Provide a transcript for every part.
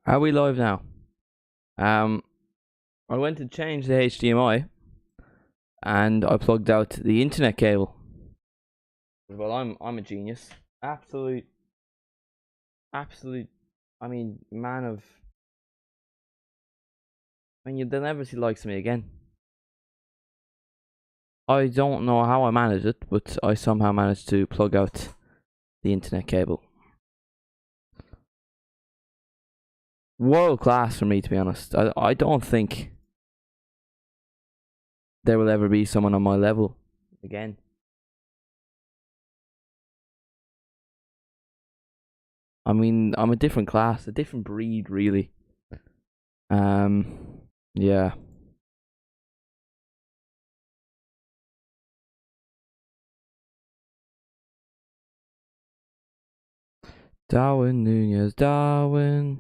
Are we live now? I went to change the HDMI and I plugged out the internet cable. Well, I'm a genius. Absolute. I mean, man of. I mean, they'll never see the likes of me again. I don't know how I managed it, but I somehow managed to plug out the internet cable. World class for me, to be honest. I don't think there will ever be someone on my level again. I mean, I'm a different class, a different breed, really. Yeah. Darwin Nunez, Darwin.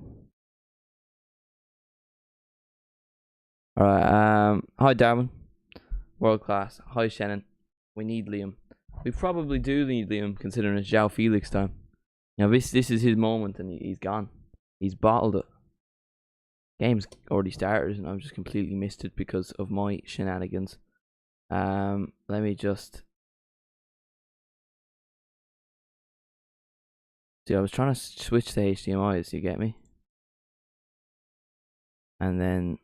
Alright, hi Darwin. World class. Hi Shannon. We need Liam. We probably do need Liam considering it's João Felix time. Now this is his moment and he's gone. He's bottled it. Game's already started and I've just completely missed it because of my shenanigans. Let me just see, I was trying to switch to HDMIs, you get me? And then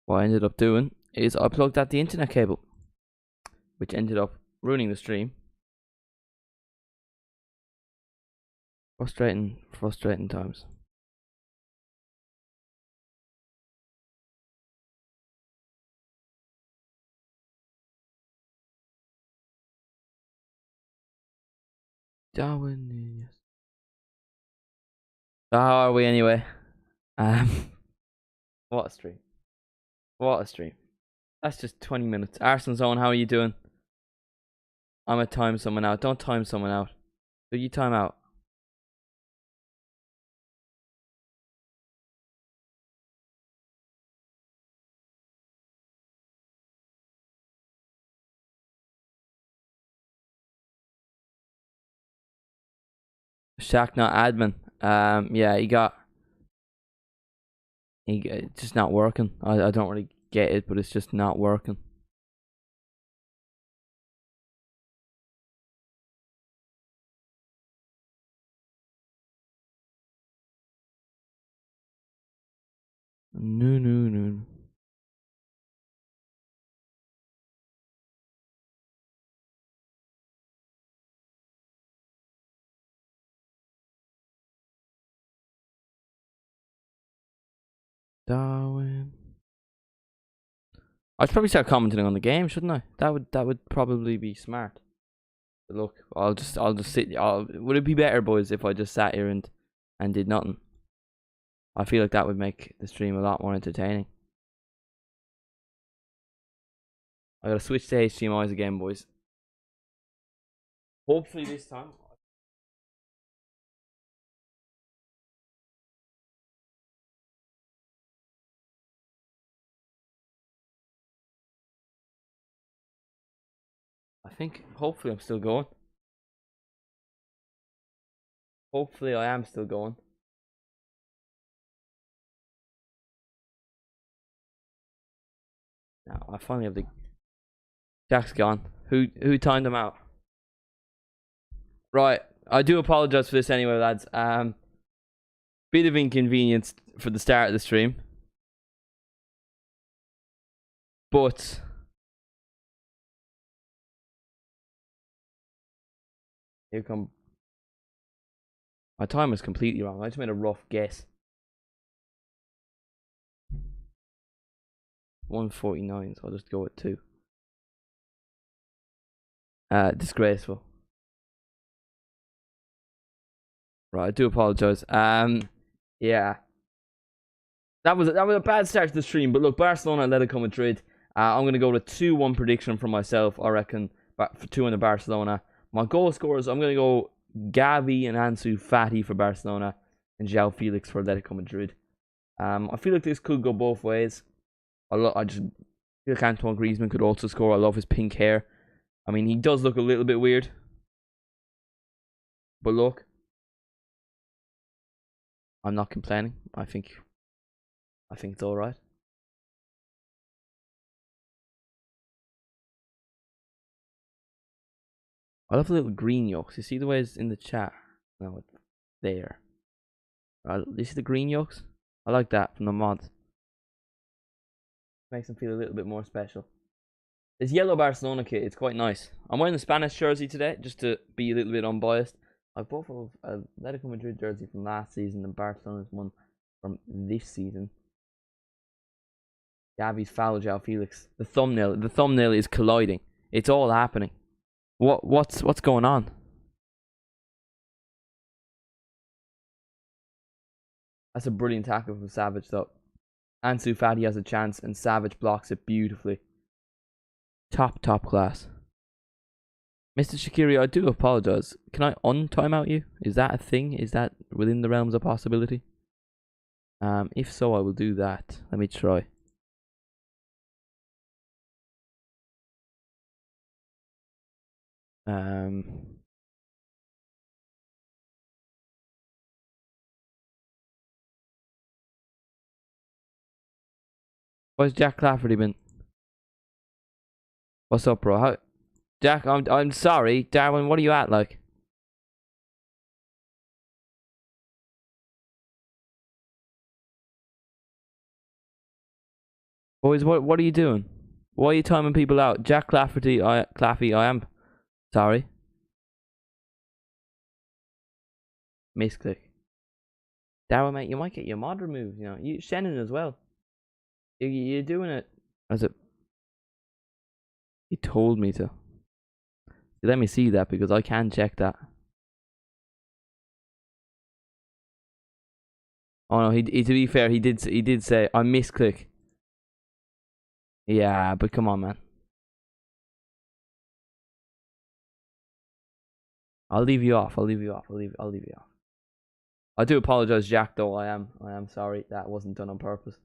what I ended up doing is I plugged out the internet cable, which ended up ruining the stream. Frustrating times. Darwin Nunez. So how are we anyway? What a stream. What a stream. That's just 20 minutes. Arsenal Zone, how are you doing? I'm gonna time someone out. Don't time someone out. Do you time out? Shaq not admin. Yeah, it's just not working. I don't really get it, but it's just not working. No. Darwin. I should probably start commenting on the game, shouldn't I? That would probably be smart. But look, I'll just sit. Would it be better, boys, if I just sat here and did nothing? I feel like that would make the stream a lot more entertaining. I gotta switch to HDMIs again, boys. Hopefully this time. I think, hopefully I'm still going. Hopefully I am still going. Now, I finally have the... Jack's gone. Who timed him out? Right, I do apologise for this anyway, lads. Bit of inconvenience for the start of the stream. But... Here come... My time was completely wrong. I just made a rough guess. 149, so I'll just go with 2. Disgraceful. Right, I do apologise. Yeah. That was a bad start to the stream, but look, Barcelona, Atletico Madrid. I'm gonna go with a 2-1 prediction for myself. I reckon for 2 in the Barcelona. My goal scorers, I'm gonna go Gavi and Ansu Fati for Barcelona and João Felix for Atletico Madrid. I feel like this could go both ways. I just feel like Antoine Griezmann could also score. I love his pink hair. I mean, he does look a little bit weird, but look, I'm not complaining. I think it's all right. I love the little green yolks. You see the way it's in the chat? No, it's there. You see the green yolks? I like that from the mods. Makes them feel a little bit more special. This yellow Barcelona kit, it's quite nice. I'm wearing the Spanish jersey today, just to be a little bit unbiased. I've bought a Atletico Madrid jersey from last season, and Barcelona's one from this season. Gavi's foul, João Felix. The thumbnail is colliding. It's all happening. What's going on? That's a brilliant tackle from Savage, though. Ansu Fati has a chance, and Savage blocks it beautifully. Top class. Mr. Shaqiri, I do apologise. Can I un-timeout you? Is that a thing? Is that within the realms of possibility? If so, I will do that. Let me try. Where's Jack Clafferty been? What's up, bro? How, Jack, I'm sorry, Darwin. What are you at, like? Boys, what are you doing? Why are you timing people out? Jack Clafferty, Claffy, I am sorry. Misclick. Darwin, mate, you might get your mod removed. You know, you Shannon as well. You're doing it. As it. He told me to. Let me see that because I can check that. Oh no, he to be fair, he did say I misclick. Yeah, but come on, man. I'll leave you off. I'll leave you off. I'll leave you off. I do apologize, Jack. Though I am sorry. That wasn't done on purpose.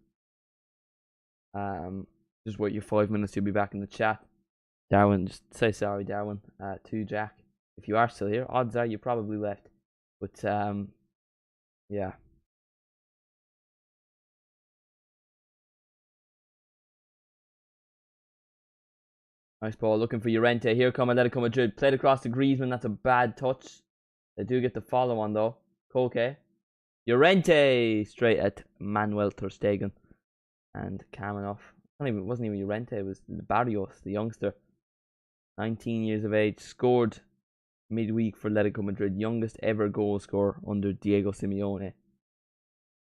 Just wait your 5 minutes. You'll be back in the chat. Darwin, just say sorry, Darwin. To Jack, if you are still here. Odds are you probably left. But yeah. Nice ball. Looking for Llorente. Here come Atletico Madrid. Played across to Griezmann. That's a bad touch. They do get the follow on though. Koke. Llorente straight at Manuel ter Stegen. And Kamenov. It wasn't even Llorente. It was Barrios, the youngster. 19 years of age. Scored midweek for Atletico Madrid. Youngest ever goal scorer under Diego Simeone.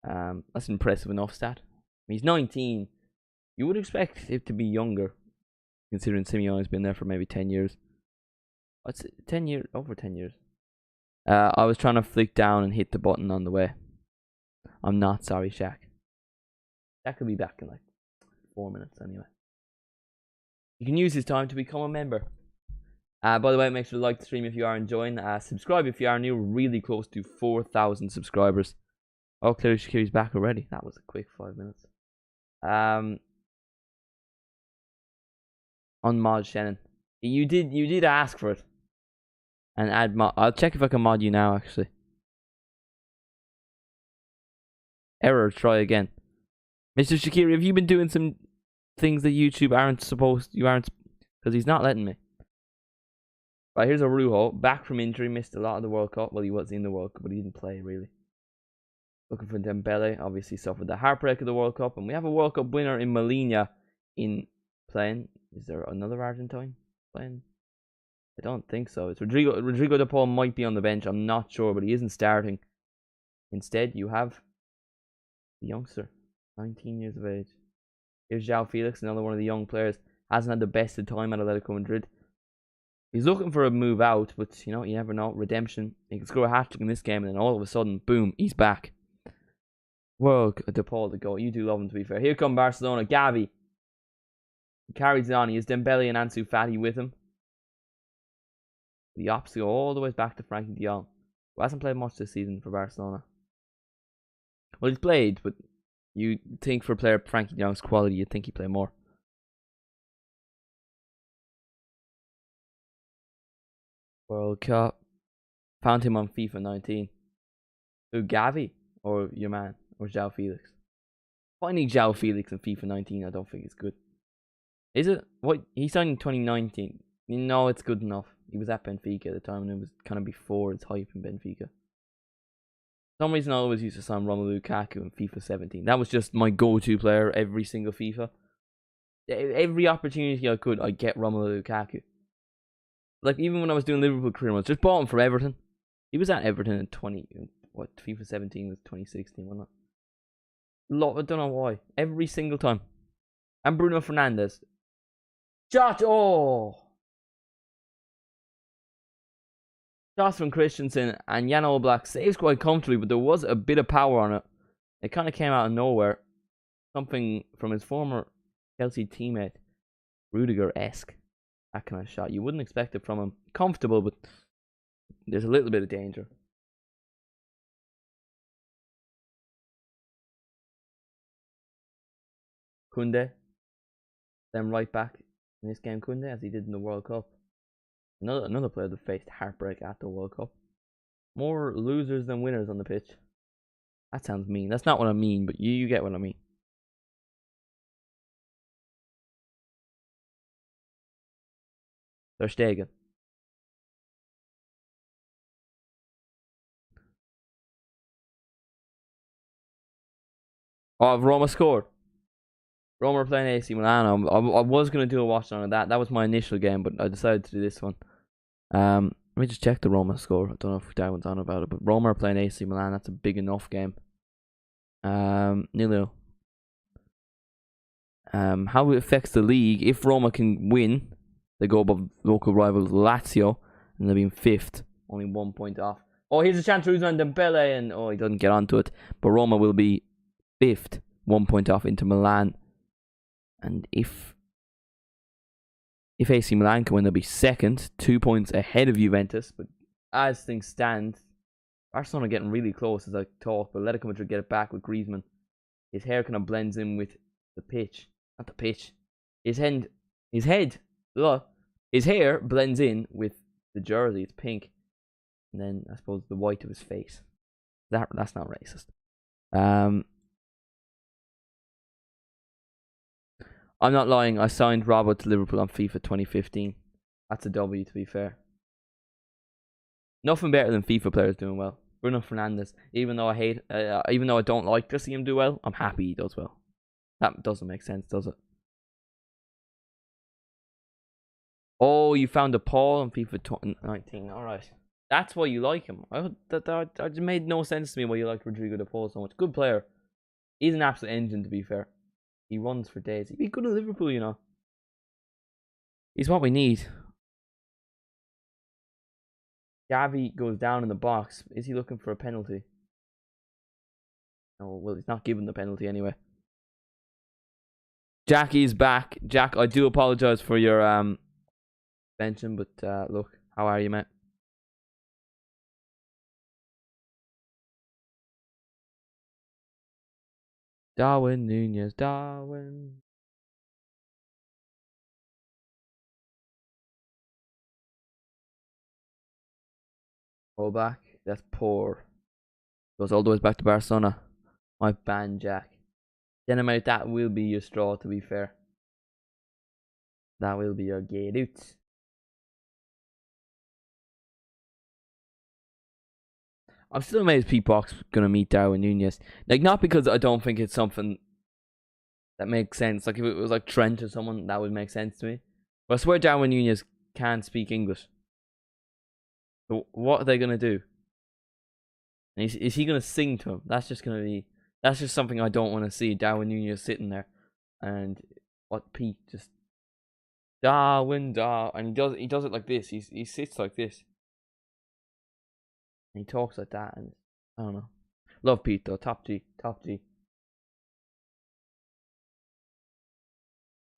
That's an impressive enough stat. He's 19. You would expect it to be younger, considering Simeone's been there for maybe 10 years. What's it? 10 years? Over 10 years. I was trying to flick down and hit the button on the way. I'm not sorry, Shaq. Shaq will be back in like 4 minutes anyway. You can use this time to become a member. By the way, make sure to like the stream if you are enjoying. Subscribe if you are new. We're really close to 4,000 subscribers. Oh, clearly Shaqiri's back already. That was a quick 5 minutes. Unmod Shannon. You did ask for it. And add mod. I'll check if I can mod you now, actually. Error, try again. Mr. Shaqiri, have you been doing some things that YouTube you aren't, because he's not letting me. Right, here's Arujo, back from injury, missed a lot of the World Cup. Well, he was in the World Cup, but he didn't play, really. Looking for Dembele, obviously suffered the heartbreak of the World Cup. And we have a World Cup winner in Molina in playing. Is there another Argentine playing? I don't think so. It's Rodrigo de Paul might be on the bench. I'm not sure, but he isn't starting. Instead, you have the youngster, 19 years of age. Here's João Felix, another one of the young players. Hasn't had the best of time at Atletico Madrid. He's looking for a move out, but you know, you never know. Redemption. He can score a hat-trick in this game, and then all of a sudden, boom, he's back. Whoa, De Paul to go. You do love him, to be fair. Here come Barcelona. Gavi. He carries it on. He has Dembele and Ansu Fati with him. The opposite, all the way back to Frankie de Jong, who hasn't played much this season for Barcelona. Well, he's played, but you think for a player Frankie de Jong's quality, you'd think he'd play more. World Cup. Found him on FIFA 19. Who, Gavi? or your man, or João Felix. Finding João Felix in FIFA 19, I don't think it's good. Is it? What? He signed in 2019. You know, it's good enough. He was at Benfica at the time, and it was kind of before its hype in Benfica. For some reason, I always used to sign Romelu Lukaku in FIFA 17. That was just my go-to player every single FIFA. Every opportunity I could, I'd get Romelu Lukaku. Like, even when I was doing Liverpool career modes, just bought him for Everton. He was at Everton in FIFA 17 was 2016, wasn't it? I don't know why. Every single time. And Bruno Fernandes. Shot! Oh! Shots from Christensen, and Jan Oblak saves quite comfortably, but there was a bit of power on it. It kind of came out of nowhere. Something from his former Chelsea teammate, Rudiger-esque. That kind of shot. You wouldn't expect it from him. Comfortable, but there's a little bit of danger. Koundé. Then right back in this game, Koundé, as he did in the World Cup. Another player that faced heartbreak at the World Cup. More losers than winners on the pitch. That sounds mean. That's not what I mean, but you get what I mean. Ter Stegen. Oh, Roma scored. Roma are playing AC Milan. I was going to do a watch on that. That was my initial game, but I decided to do this one. Let me just check the Roma score. I don't know if that one's on about it, but Roma are playing AC Milan. That's a big enough game. 0-0. How it affects the league? If Roma can win, they go above local rivals Lazio, and they'll be in 5th, only 1 point off. Oh, here's a chance for Ousmane Dembele, and he doesn't get onto it. But Roma will be 5th, 1 point off into Milan. And if AC Milan can win, they'll be 2nd, 2 points ahead of Juventus. But as things stand, Barcelona are getting really close as I talk. But Atletico Madrid get it back with Griezmann. His hair kind of blends in with the pitch. Not the pitch. His hair blends in with the jersey. It's pink. And then, I suppose, the white of his face. That's not racist. I'm not lying. I signed Robbo to Liverpool on FIFA 2015. That's a W, to be fair. Nothing better than FIFA players doing well. Bruno Fernandes, even though I don't like to see him do well, I'm happy he does well. That doesn't make sense, does it? Oh, you found a Paul in FIFA 2019. All right, that's why you like him. That made no sense to me why you like Rodrigo de Paul so much. Good player. He's an absolute engine, to be fair. He runs for days. He'd be good at Liverpool, you know. He's what we need. Gavi goes down in the box. Is he looking for a penalty? No, well, he's not given the penalty anyway. Jackie's back. Jack, I do apologise for your mention, but look, how are you, mate? Darwin Nunez, Darwin. Go back. That's poor. Goes all the way back to Barcelona. My ban, Jack. Dynamite, that will be your straw, to be fair. That will be your get out. I'm still amazed Pete Box gonna meet Darwin Nunez. Like, not because I don't think it's something that makes sense. Like, if it was like Trent or someone, that would make sense to me. But I swear Darwin Nunez can't speak English. So what are they gonna do? And is he gonna sing to him? That's just something I don't want to see. Darwin Nunez sitting there, and what Pete just Darwin, and he does it like this. He sits like this. And he talks like that, and I don't know. Love Pete though, top G.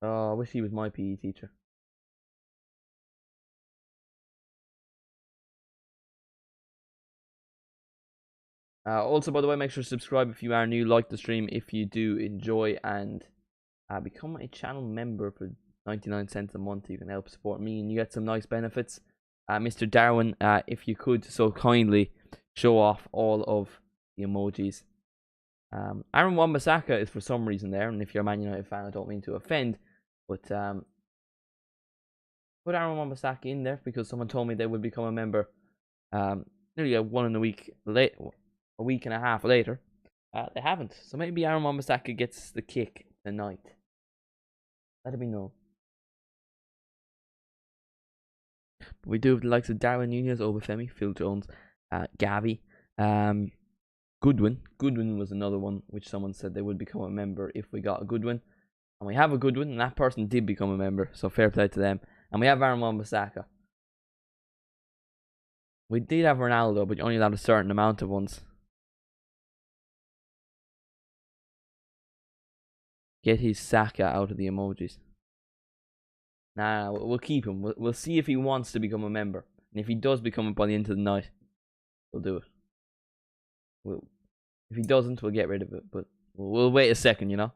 Oh, I wish he was my PE teacher. Also, by the way, make sure to subscribe if you are new, like the stream if you do enjoy, and become a channel member for 99 cents a month. You can help support me, and you get some nice benefits. Mr. Darwin, if you could so kindly show off all of the emojis Aaron Wan-Bissaka is for some reason there, and if you're a Man United fan, I don't mean to offend, but put Aaron Wan-Bissaka in there because someone told me they would become a member nearly a week and a half later. They haven't, so maybe Aaron Wan-Bissaka gets the kick tonight. Let me know. But we do have the likes of Darwin Nunez, Obafemi, Phil Jones, Gavi, Goodwin. Goodwin was another one which someone said they would become a member if we got a Goodwin. And we have a Goodwin, and that person did become a member, so fair play to them. And we have Aaron Wan-Bissaka. We did have Ronaldo, but you only allowed a certain amount of ones. Get his Saka out of the emojis. Nah, we'll keep him. We'll see if he wants to become a member. And if he does become it by the end of the night, we'll do it. If he doesn't, we'll get rid of it. But we'll wait a second, you know.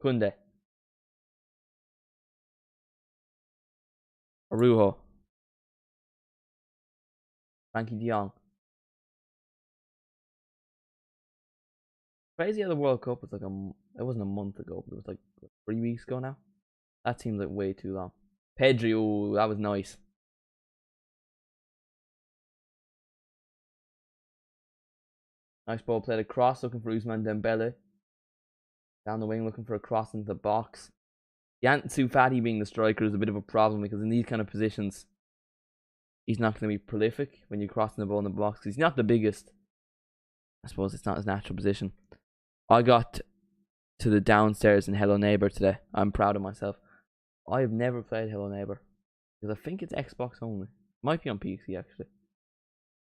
Kunde. Arujo. Frankie de Jong. Crazy how the World Cup was like it wasn't a month ago, but it was like 3 weeks ago now. That seems like way too long. Pedri, oh, that was nice. Nice ball played across, looking for Ousmane Dembele. Down the wing, looking for a cross into the box. Ansu Fati being the striker is a bit of a problem because in these kind of positions, he's not going to be prolific when you're crossing the ball in the box. He's not the biggest. I suppose it's not his natural position. I got to the downstairs in Hello Neighbor today. I'm proud of myself. I have never played Hello Neighbor because I think it's Xbox only. Might be on PC actually,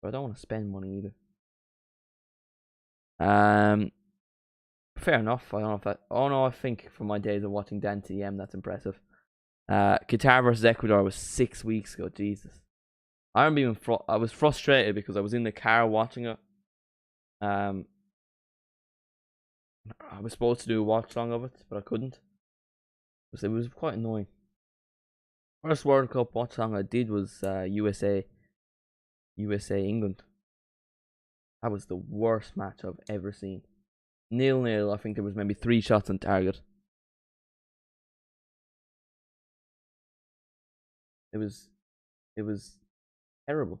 but I don't want to spend money either. Fair enough. I don't know if that. Oh no, I think from my days of watching Dan TM, that's impressive. Qatar versus Ecuador was 6 weeks ago. Jesus, I remember being I was frustrated because I was in the car watching it. I was supposed to do a watch long of it, but I couldn't. It was quite annoying. First World Cup watch long I did was USA England. That was the worst match I've ever seen. 0-0. I think there was maybe 3 shots on target. It was terrible.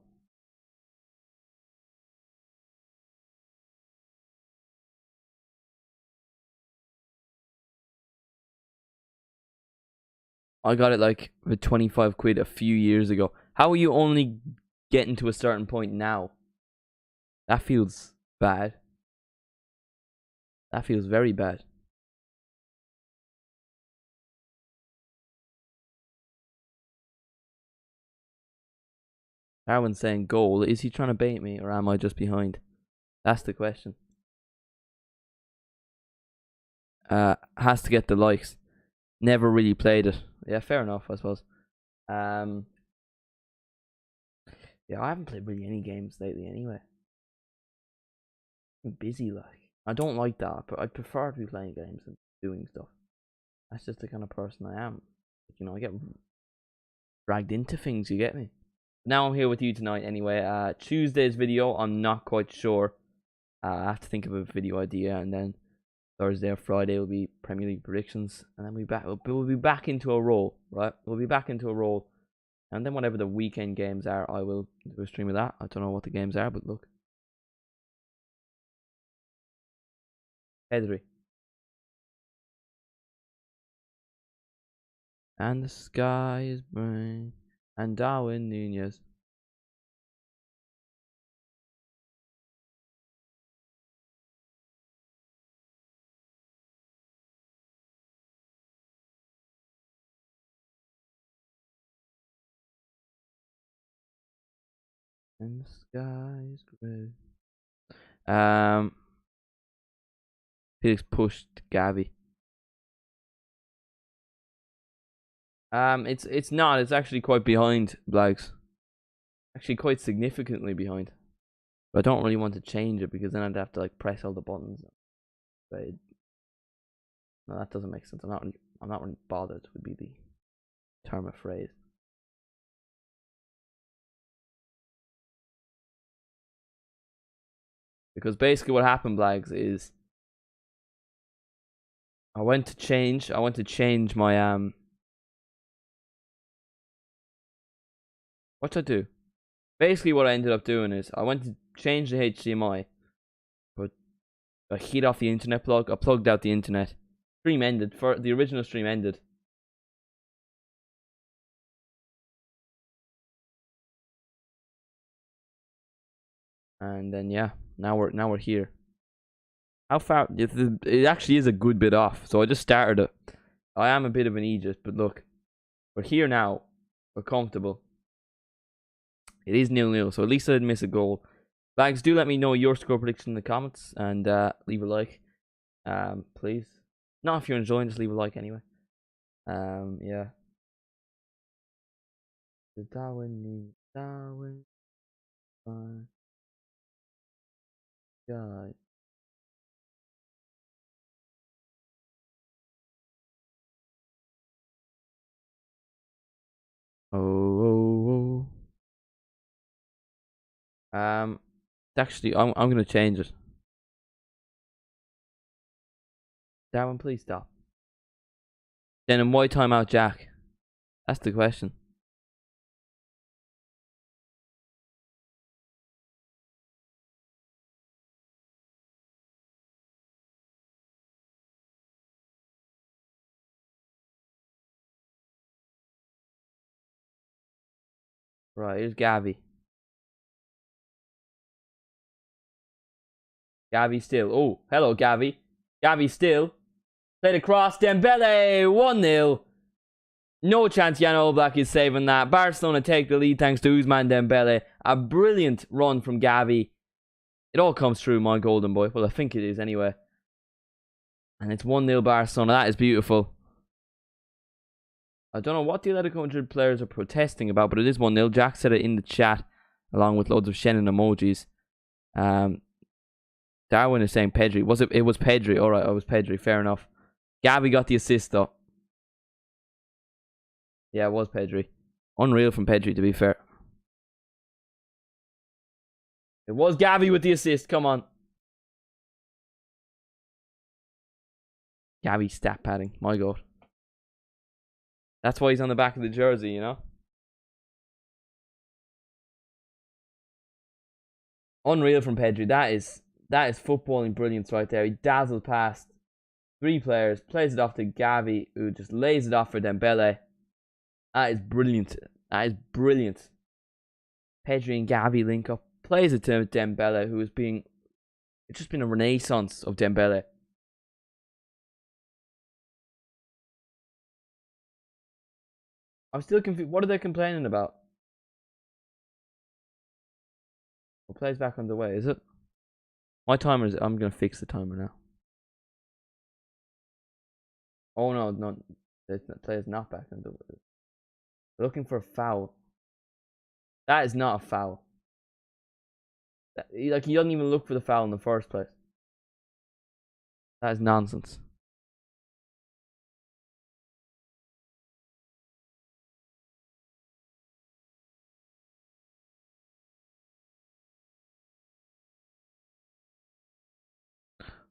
I got it like for 25 quid a few years ago. How are you only getting to a certain point now? That feels bad. That feels very bad. Darwin's saying goal. Is he trying to bait me or am I just behind? That's the question. Has to get the likes. Never really played it. Yeah, fair enough, I suppose. Yeah, I haven't played really any games lately anyway. I'm busy, like. I don't like that, but I prefer to be playing games and doing stuff. That's just the kind of person I am. You know, I get dragged into things, you get me? Now I'm here with you tonight anyway. Tuesday's video, I'm not quite sure. I have to think of a video idea, and then Thursday or Friday will be Premier League predictions, and then we'll be back into a roll, right? We'll be back into a roll, and then whatever the weekend games are, I will do a stream of that. I don't know what the games are, but look. Pedri. And the sky is bright, and Darwin Nunez. And the sky is grey. Felix pushed Gavi. It's not. It's actually quite behind, Blags. Actually, quite significantly behind. But I don't really want to change it because then I'd have to like press all the buttons. But no, that doesn't make sense. I'm not really bothered. Would be the term of phrase. Because basically what happened, Blags, is I went to change my what did I do? Basically what I ended up doing is I went to change the HDMI, but I hit off the internet plug. I plugged out the internet. Stream ended. For the original stream ended. And then yeah, now we're here. How far? It actually is a good bit off. So I just started it. I am a bit of an Egypt, but look, we're here now. We're comfortable. It is 0-0, so at least I didn't miss a goal. Bags, do let me know your score prediction in the comments and leave a like, please. Not if you're enjoying, just leave a like anyway. Yeah. Darwin, God. Oh. Actually, I'm gonna change it. Darwin, please stop. Then why timeout Jack? That's the question. Right, here's Gavi. Gavi still. Oh, hello, Gavi. Gavi still. Played across. Dembele, 1-0. No chance Jan Oblak is saving that. Barcelona take the lead thanks to Ousmane Dembele. A brilliant run from Gavi. It all comes through, my golden boy. Well, I think it is anyway. And it's 1-0 Barcelona. That is beautiful. I don't know what the Atletico Madrid players are protesting about, but it is 1-0. Jack said it in the chat, along with loads of Shannon emojis. Darwin is saying Pedri. It was Pedri. Alright, it was Pedri. Fair enough. Gavi got the assist, though. Yeah, it was Pedri. Unreal from Pedri, to be fair. It was Gavi with the assist. Come on. Gavi stat padding. My God. That's why he's on the back of the jersey, you know? Unreal from Pedri. That is footballing brilliance right there. He dazzled past 3 players, plays it off to Gavi, who just lays it off for Dembele. That is brilliant. That is brilliant. Pedri and Gavi link up. Plays it to Dembele, who is being... It's just been a renaissance of Dembele. I'm still confused. What are they complaining about? Well, plays back underway, is it? My timer is... I'm going to fix the timer now. Oh no, the player's not back underway. Looking for a foul. That is not a foul. He doesn't even look for the foul in the first place. That is nonsense.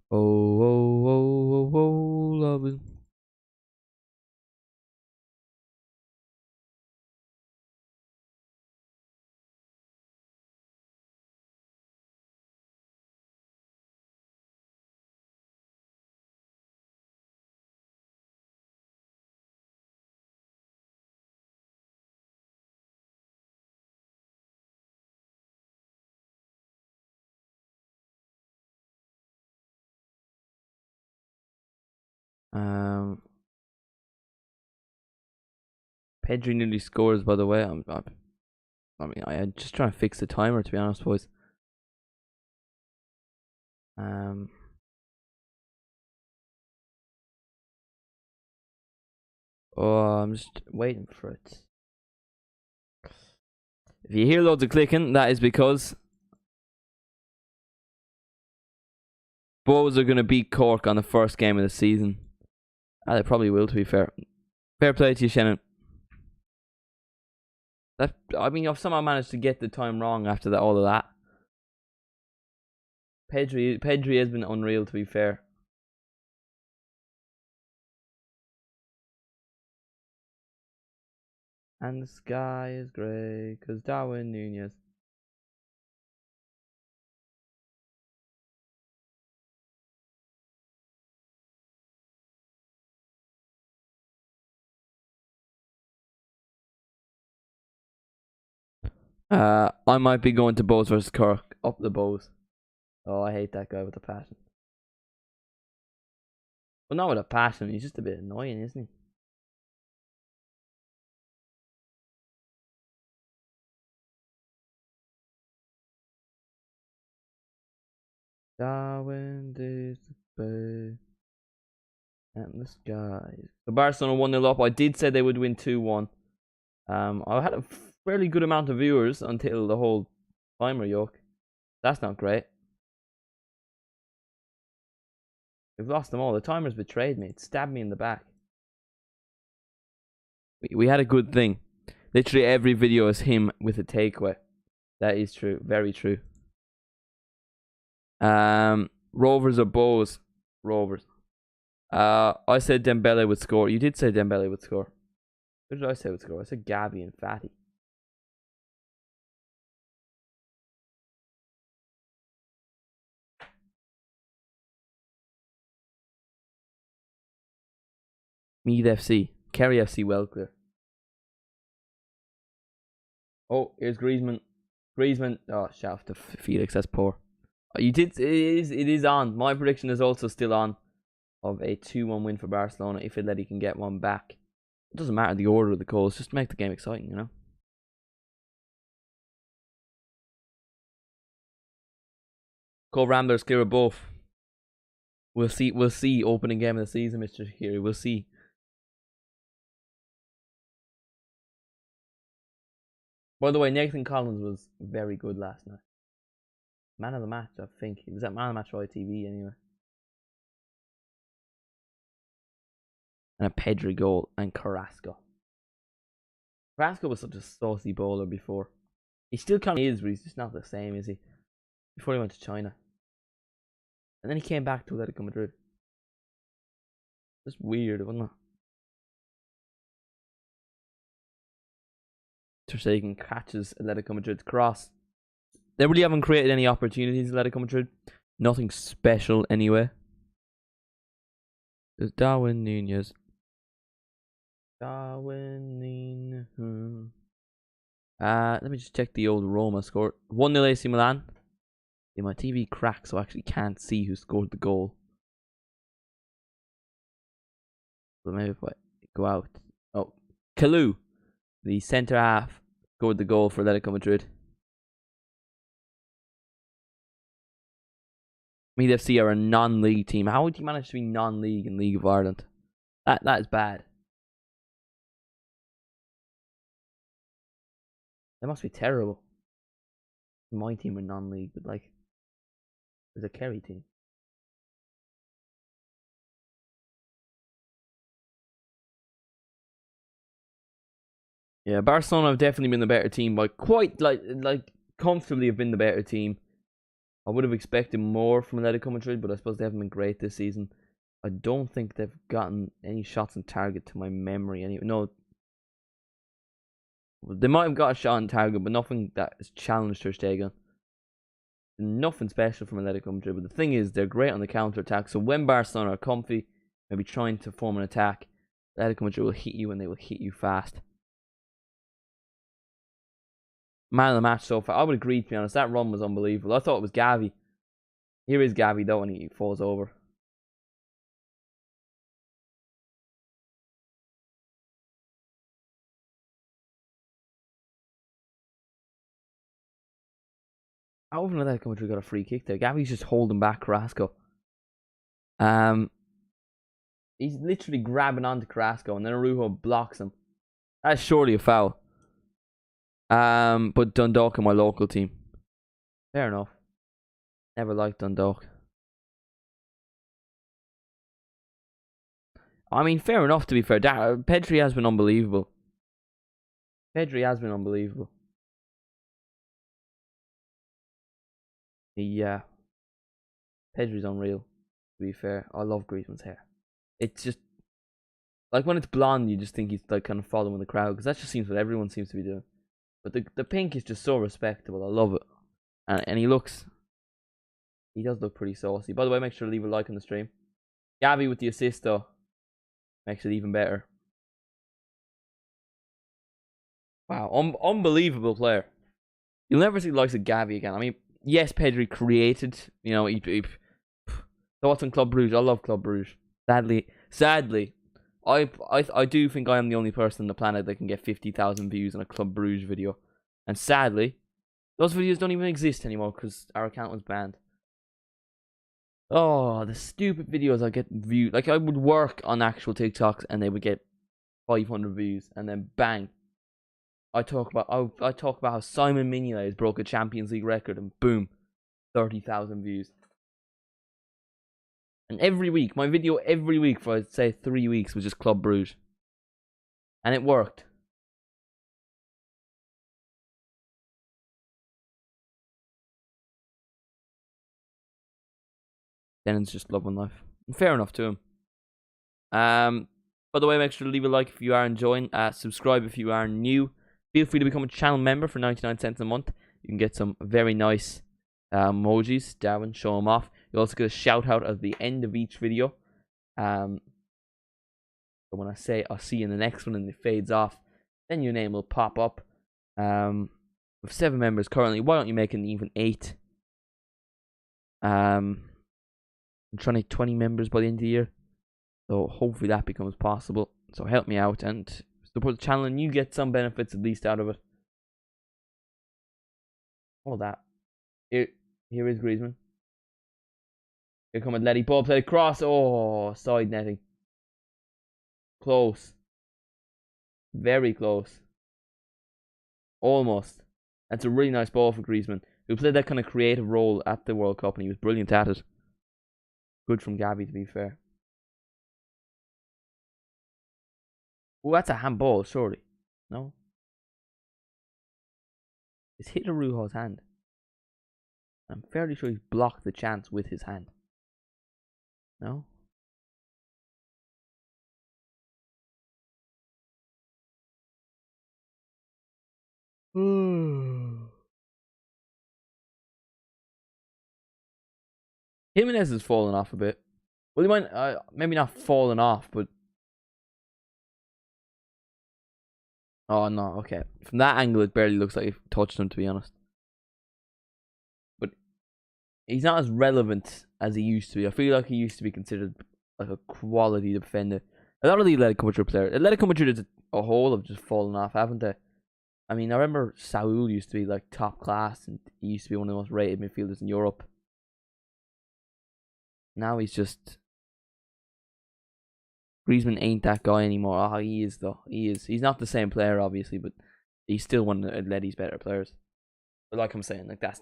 Oh, loving. Pedri nearly scores, by the way. I'm just trying to fix the timer, to be honest, boys. Oh, I'm just waiting for it. If you hear loads of clicking, that is because Bows are going to beat Cork on the first game of the season. They probably will, to be fair. Fair play to you, Shannon. I've somehow managed to get the time wrong after all of that. Pedri has been unreal, to be fair. And the sky is grey, because Darwin Nunez. I might be going to Bows versus Cork. Up the Bows. Oh, I hate that guy with a passion. Well, not with a passion. He's just a bit annoying, isn't he? Darwin disappeared. And the skies. The Barcelona 1-0 up. I did say they would win 2-1. I had a fairly good amount of viewers until the whole timer yoke. That's not great. We've lost them all. The timer's betrayed me. It stabbed me in the back. We had a good thing. Literally every video is him with a takeaway. That is true. Very true. Rovers or Bows? Rovers. I said Dembele would score. You did say Dembele would score. Who did I say would score? I said Gavi and Fatty. Meath FC. Kerry FC well clear. Oh, here's Griezmann. Griezmann. Oh, shaft to Felix. That's poor. You did. It is on. My prediction is also still on. Of a 2-1 win for Barcelona if Atleti can get one back. It doesn't matter the order of the goals, just to make the game exciting, you know. Cole Ramblers clear of both. We'll see opening game of the season, Mr. Shaqiri. We'll see. By the way, Nathan Collins was very good last night. Man of the match, I think. He was at Man of the Match for ITV anyway. And a Pedri goal and Carrasco. Carrasco was such a saucy bowler before. He still kind of is, but he's just not the same, is he? Before he went to China. And then he came back to Atletico Madrid. Just weird, wasn't it? Ter Stegen catches Atletico Madrid's cross. They really haven't created any opportunities, Atletico Madrid. Nothing special anyway. There's Darwin Nunez. Darwin Nunez. Let me just check the old Roma score. 1-0 AC Milan. Yeah, my TV cracked, so I actually can't see who scored the goal. So maybe if I go out. Oh, Kalou, the centre half, scored the goal for Atletico Madrid. Meath FC are a non-league team. How would you manage to be non-league in League of Ireland? That is bad. That must be terrible. My team are non-league, but like, there's a Kerry team. Yeah, Barcelona have definitely been the better team by quite like comfortably have been the better team. I would have expected more from Atletico Madrid, but I suppose they haven't been great this season. I don't think they've gotten any shots on target to my memory. Anyway, no, they might have got a shot on target, but nothing that has challenged Ter Stegen. Nothing special from Atletico Madrid. But the thing is, they're great on the counter attack. So when Barcelona are comfy, maybe trying to form an attack, Atletico Madrid will hit you and they will hit you fast. Man of the match so far. I would agree, to be honest. That run was unbelievable. I thought it was Gavi. Here is Gavi, though, and he falls over. How often Atletico Madrid got a free kick there? Gavi's just holding back Carrasco. He's literally grabbing onto Carrasco, and then Araujo blocks him. That's surely a foul. But Dundalk are my local team. Fair enough. Never liked Dundalk. I mean, fair enough, to be fair. Pedri has been unbelievable. Pedri has been unbelievable. Yeah. Pedri's unreal, to be fair. I love Griezmann's hair. It's just, like when it's blonde, you just think he's like kind of following the crowd, because that just seems what everyone seems to be doing. But the pink is just so respectable. I love it. And he does look pretty saucy. By the way, make sure to leave a like on the stream. Gavi with the assist though makes it even better. Wow, unbelievable player. You'll never see the likes of Gavi again. I mean, yes, Pedri created, he thoughts on Club Brugge. I love Club Brugge. Sadly, I do think I am the only person on the planet that can get 50,000 views on a Club Brugge video. And sadly, those videos don't even exist anymore because our account was banned. Oh, the stupid videos I get viewed. Like, I would work on actual TikToks and they would get 500 views, and then bang. I talk about how Simon Mignolet has broke a Champions League record, and boom, 30,000 views. And every week, my video every week for I'd say 3 weeks was just Club Brugge. And it worked. Denon's just loving life. And fair enough to him. By the way, make sure to leave a like if you are enjoying. Subscribe if you are new. Feel free to become a channel member for 99 cents a month. You can get some very nice emojis. Darwin, show them off. You also get a shout out at the end of each video. So when I say I'll see you in the next one and it fades off, then your name will pop up. With 7 members currently, why don't you make it even 8? I'm trying to hit 20 members by the end of the year. So hopefully that becomes possible. So help me out and support the channel, and you get some benefits at least out of it. All that. Here is Griezmann. Here come Atleti. Ball played across. Oh, side netting. Close. Very close. Almost. That's a really nice ball for Griezmann, who played that kind of creative role at the World Cup, and he was brilliant at it. Good from Gavi, to be fair. Oh, that's a handball, surely. No? It's hit Araujo's hand. I'm fairly sure he's blocked the chance with his hand. No? Jimenez has fallen off a bit. Well, he might maybe not fallen off, but oh no, okay. From that angle, it barely looks like he touched him, to be honest. But he's not as relevant as he used to be. I feel like he used to be considered like a quality defender. A lot of the Atletico Madrid players, Atletico Madrid as a whole, have just fallen off, haven't they? I mean, I remember Saul used to be like top class, and he used to be one of the most rated midfielders in Europe. Now he's just... Griezmann ain't that guy anymore. Oh, he is though. He is. He's not the same player, obviously, but he's still one of Atleti's better players. But like I'm saying, like that's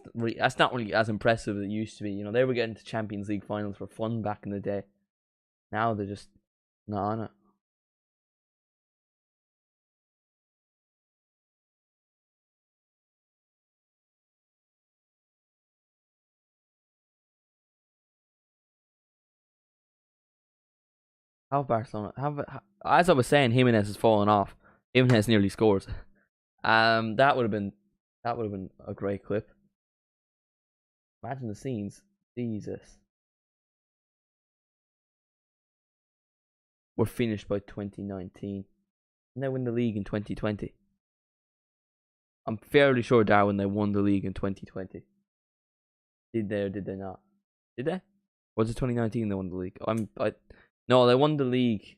not really as impressive as it used to be. They were getting to Champions League finals for fun back in the day. Now they're just not on it. How Barcelona? As I was saying, Jimenez has fallen off. Jimenez nearly scores. That would have been a great clip. Imagine the scenes. Jesus. We're finished by 2019. And they win the league in 2020. I'm fairly sure, Darwin, they won the league in 2020. Did they or did they not? Did they? Or was it 2019 they won the league? No, they won the league.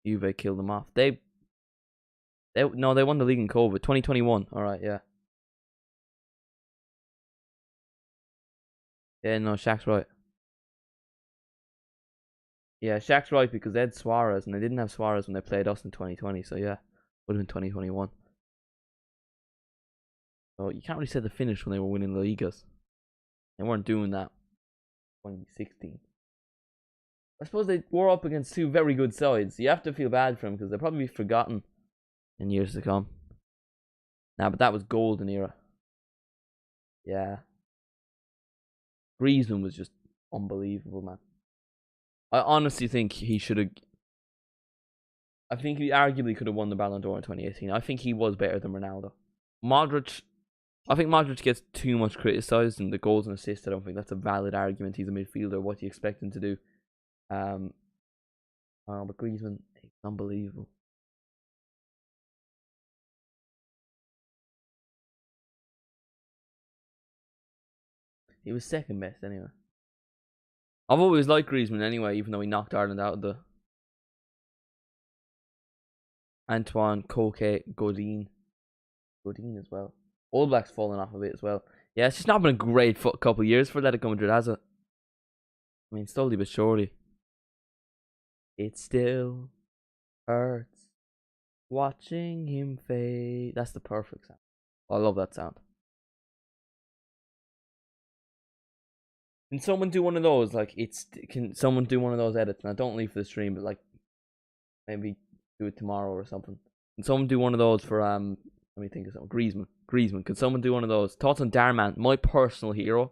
Juve killed them off. They won the league in COVID. 2021. Alright, yeah. Yeah, no, Shaq's right. Yeah, Shaq's right, because they had Suarez, and they didn't have Suarez when they played us in 2020, so yeah. Would have been 2021. So you can't really say the finish when they were winning the Ligas. They weren't doing that. 2016. I suppose they were up against 2 very good sides. You have to feel bad for them, because they'll probably be forgotten in years to come. Nah, but that was golden era. Yeah. Griezmann was just unbelievable, man. I honestly think he should have. I think he arguably could have won the Ballon d'Or in 2018. I think he was better than Ronaldo. Modric, I think Modric gets too much criticised, and the goals and assists, I don't think that's a valid argument. He's a midfielder. What do you expect him to do? But Griezmann, he's unbelievable. He was second best anyway. I've always liked Griezmann anyway, even though he knocked Ireland out of the Antoine, Koke, Godin as well. All Blacks falling off a bit as well. Yeah, it's just not been a great couple of years for Atletico Madrid, has it? I mean, slowly but surely. It still hurts watching him fade. That's the perfect sound. I love that sound. Can someone do one of those? Like, can someone do one of those edits? Now, don't leave for the stream, but like, maybe do it tomorrow or something. Can someone do one of those for let me think of something. Griezmann. Can someone do one of those? Thoughts on Darman, my personal hero.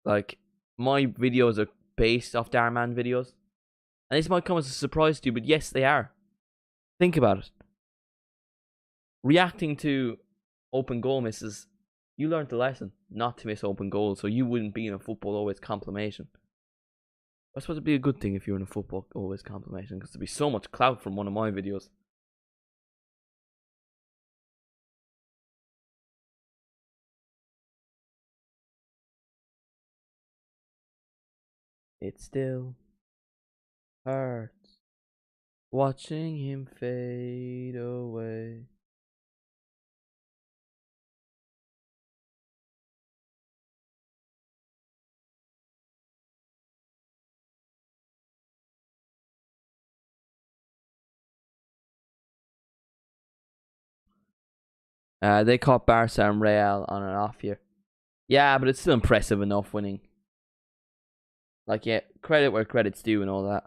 Like, my videos are based off Darman videos, and this might come as a surprise to you, but yes, they are. Think about it. Reacting to open goal misses, you learned the lesson not to miss open goals, so you wouldn't be in a football always complimation. I suppose it'd be a good thing if you're in a football always complimation, because there'd be so much clout from one of my videos. It still hurts watching him fade away. They caught Barca and Real on an off year. Yeah, but it's still impressive enough winning. Like, yeah, credit where credit's due and all that.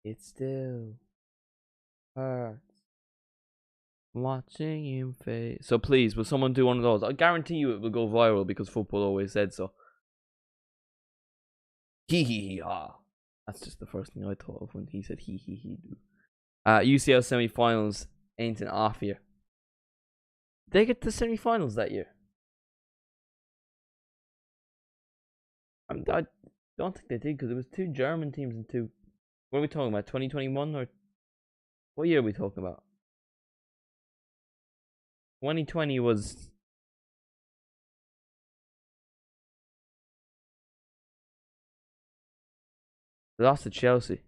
It still hurts watching him fade. So please, will someone do one of those? I guarantee you it will go viral because football always said so. Hee hee hee ha. That's just the first thing I thought of when he said hee hee hee do. UCL semi-finals ain't an off year. Did they get to semi-finals that year? I don't think they did, because it was 2 German teams and 2. What are we talking about? 2021 or what year are we talking about? 2020 was. They lost to Chelsea.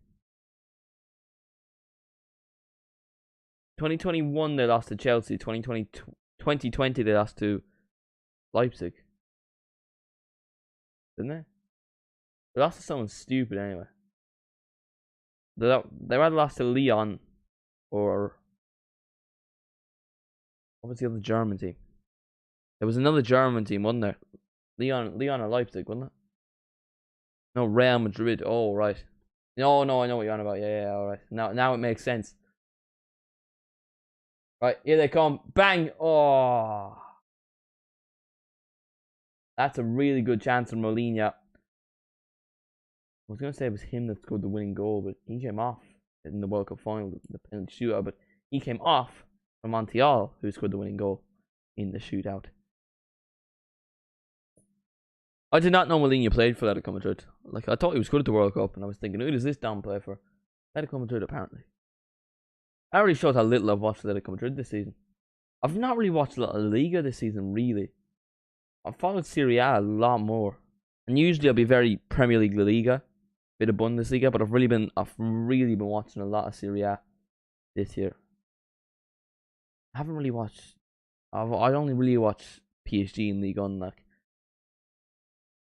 2021 they lost to Chelsea. 2020 they lost to Leipzig. Didn't they? They lost to someone stupid anyway. They either lost to Lyon or what was the other German team? There was another German team, wasn't there? Lyon or Leipzig, wasn't it? No, Real Madrid. Oh, right. No, I know what you're on about. Yeah, all right. Now it makes sense. Right, here they come. Bang! Oh. That's a really good chance from Molina. I was going to say it was him that scored the winning goal, but he came off in the World Cup final, the penalty shootout, but he came off from Montiel, who scored the winning goal in the shootout. I did not know Molina played for Atletico Madrid. Like, I thought he was good at the World Cup, and I was thinking, who does this Dom play for? Atletico Madrid, apparently. That already shows how little I've watched Atletico Madrid this season. I've not really watched a lot of Liga this season, really. I've followed Serie A lot more. And usually I'll be very Premier League, La Liga, bit of Bundesliga, but I've really been watching a lot of Serie A this year. I haven't really watched. I only really watch PSG and Ligue 1, like,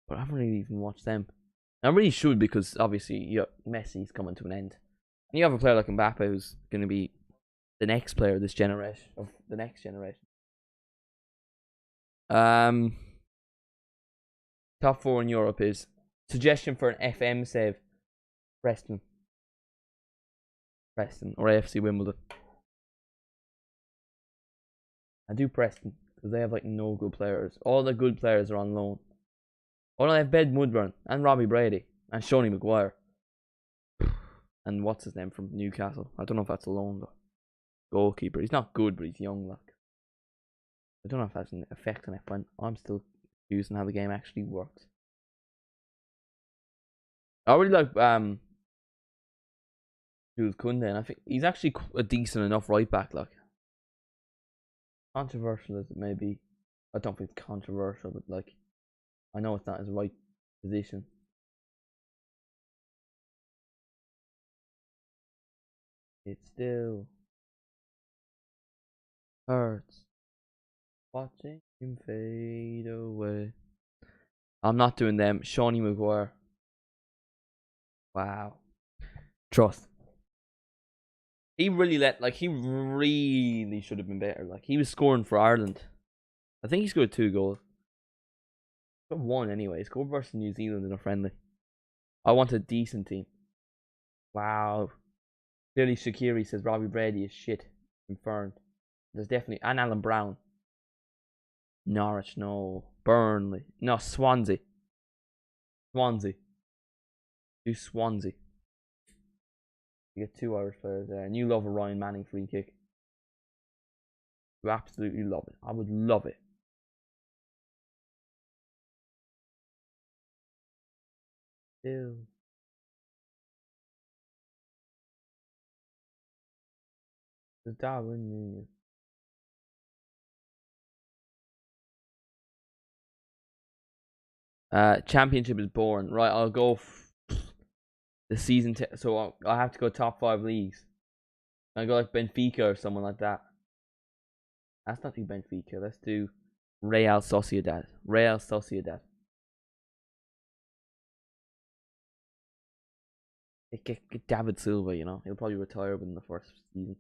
but I haven't really even watched them. I really should, because obviously Messi's coming to an end, and you have a player like Mbappe who's going to be the next player of this generation, of the next generation. Top 4 in Europe is suggestion for an FM save. Preston or AFC Wimbledon. I do Preston because they have like no good players. All the good players are on loan. Oh, no, they have Ben Woodburn and Robbie Brady and Shoney Maguire and what's his name from Newcastle. I don't know if that's a loan though. Goalkeeper. He's not good, but he's young. Like I don't know if that's an effect on it, but I'm still using how the game actually works. I really like Jules Koundé, and I think he's actually a decent enough right back. Like controversial as it may be, I don't think it's controversial, but like I know it's not his right position. It still hurts watching him fade away. I'm not doing them. Shawnee Maguire. Wow. Trust. He really should have been better. Like he was scoring for Ireland. I think he scored 2 goals. He scored 1 anyway. He scored versus New Zealand in a friendly. I want a decent team. Wow. Clearly Shaqiri says Robbie Brady is shit. Confirmed. There's definitely and Alan Brown. Norwich, no. Burnley. No, Swansea. Swansea. Do Swansea. You get 2 Irish players there. And you love a Ryan Manning free kick. You absolutely love it. I would love it. Ew. The Darwin. Championship is boring. Right, I'll go the season. So I have to go top 5 leagues. I go like Benfica or someone like that. Let's not do Benfica. Let's do Real Sociedad. Real Sociedad. Get David Silva, you know. He'll probably retire within the first season.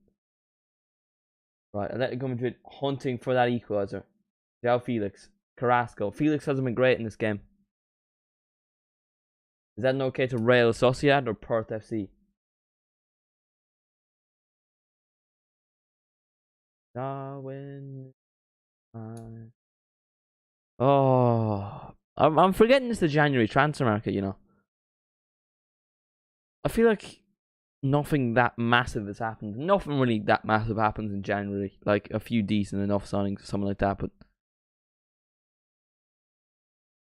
Right, Atletico Madrid hunting for that equalizer. João Felix. Carrasco. Felix hasn't been great in this game. Is that an okay to Real Sociedad or Perth FC? Darwin. Oh, I'm forgetting it's the January transfer market. You know, I feel like nothing that massive has happened. Nothing really that massive happens in January. Like a few decent enough signings, something like that, but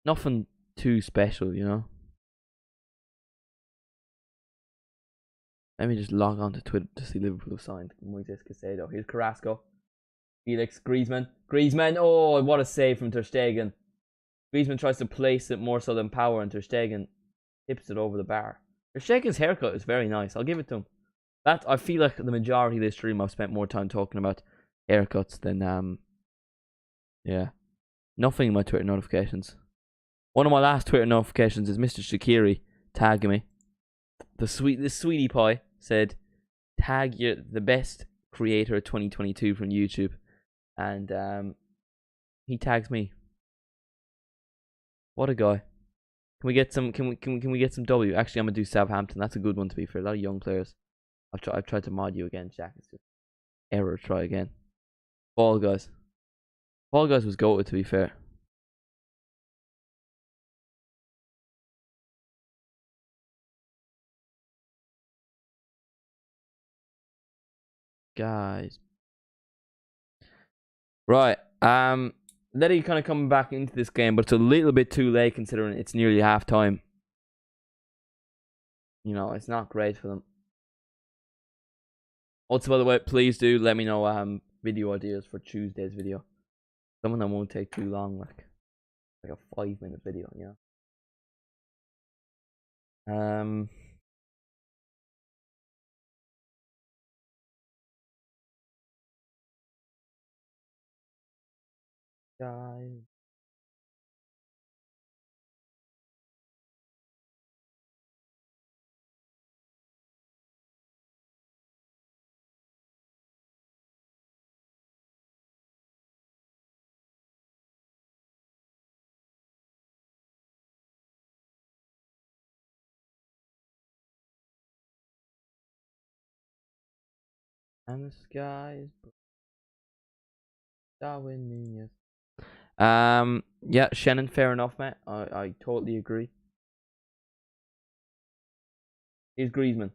nothing too special. You know. Let me just log on to Twitter to see Liverpool have signed Moises Caicedo. Here's Carrasco, Felix, Griezmann. Oh, what a save from Ter Stegen. Griezmann tries to place it more so than power, and Ter Stegen tips it over the bar. Ter Stegen's haircut is very nice. I'll give it to him. That I feel like the majority of this stream I've spent more time talking about haircuts than yeah. Nothing in my Twitter notifications. One of my last Twitter notifications is Mr. Shaqiri tagging me. The sweetie pie said tag the best creator of 2022 from YouTube, and he tags me. What a guy. Can we get some? Can we get some W? Actually, I'm gonna do Southampton. That's a good one to be fair. A lot of young players. I've tried to mod you again, Jack. It's just error. Try again. Fall Guys. Fall Guys was goated to be fair. Guys. Right. Letty kind of coming back into this game, but it's a little bit too late considering it's nearly half time. You know, it's not great for them. Also, by the way, please do let me know video ideas for Tuesday's video. Some of them won't take too long, like a 5-minute video, you know. Guys. And the skies. Darwin Nunez. Yeah, Shannon, fair enough, mate. I totally agree. Here's Griezmann.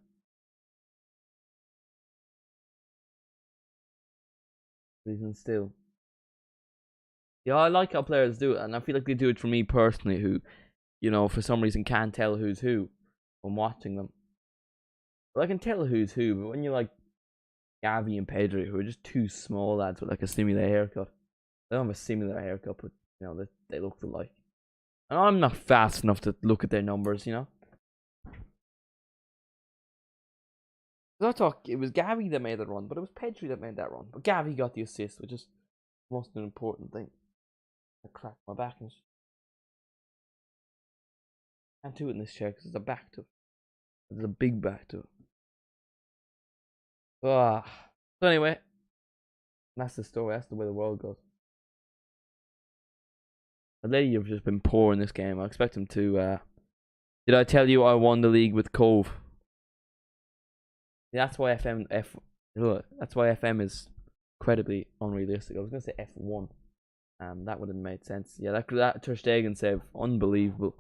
Griezmann still. Yeah, I like how players do it, and I feel like they do it for me personally, who, you know, for some reason can't tell who's who from watching them. Well, I can tell who's who, but when you like Gavi and Pedri, who are just two small lads with like a similar haircut, they don't have a similar haircut, but you know they look alike. And I'm not fast enough to look at their numbers, you know. I thought it was Gavi that made that run, but it was Pedri that made that run. But Gavi got the assist, which is the most important thing. I cracked my back and can't do it in this chair because there's a back to it. There's a big back to it. Ah. So anyway, that's the story. That's the way the world goes. Atleti have just been poor in this game. I expect them to. Did I tell you I won the league with Cove? Yeah, that's why That's why FM is incredibly unrealistic. I was gonna say F1. That would have made sense. Yeah, that Ter Stegen save, unbelievable.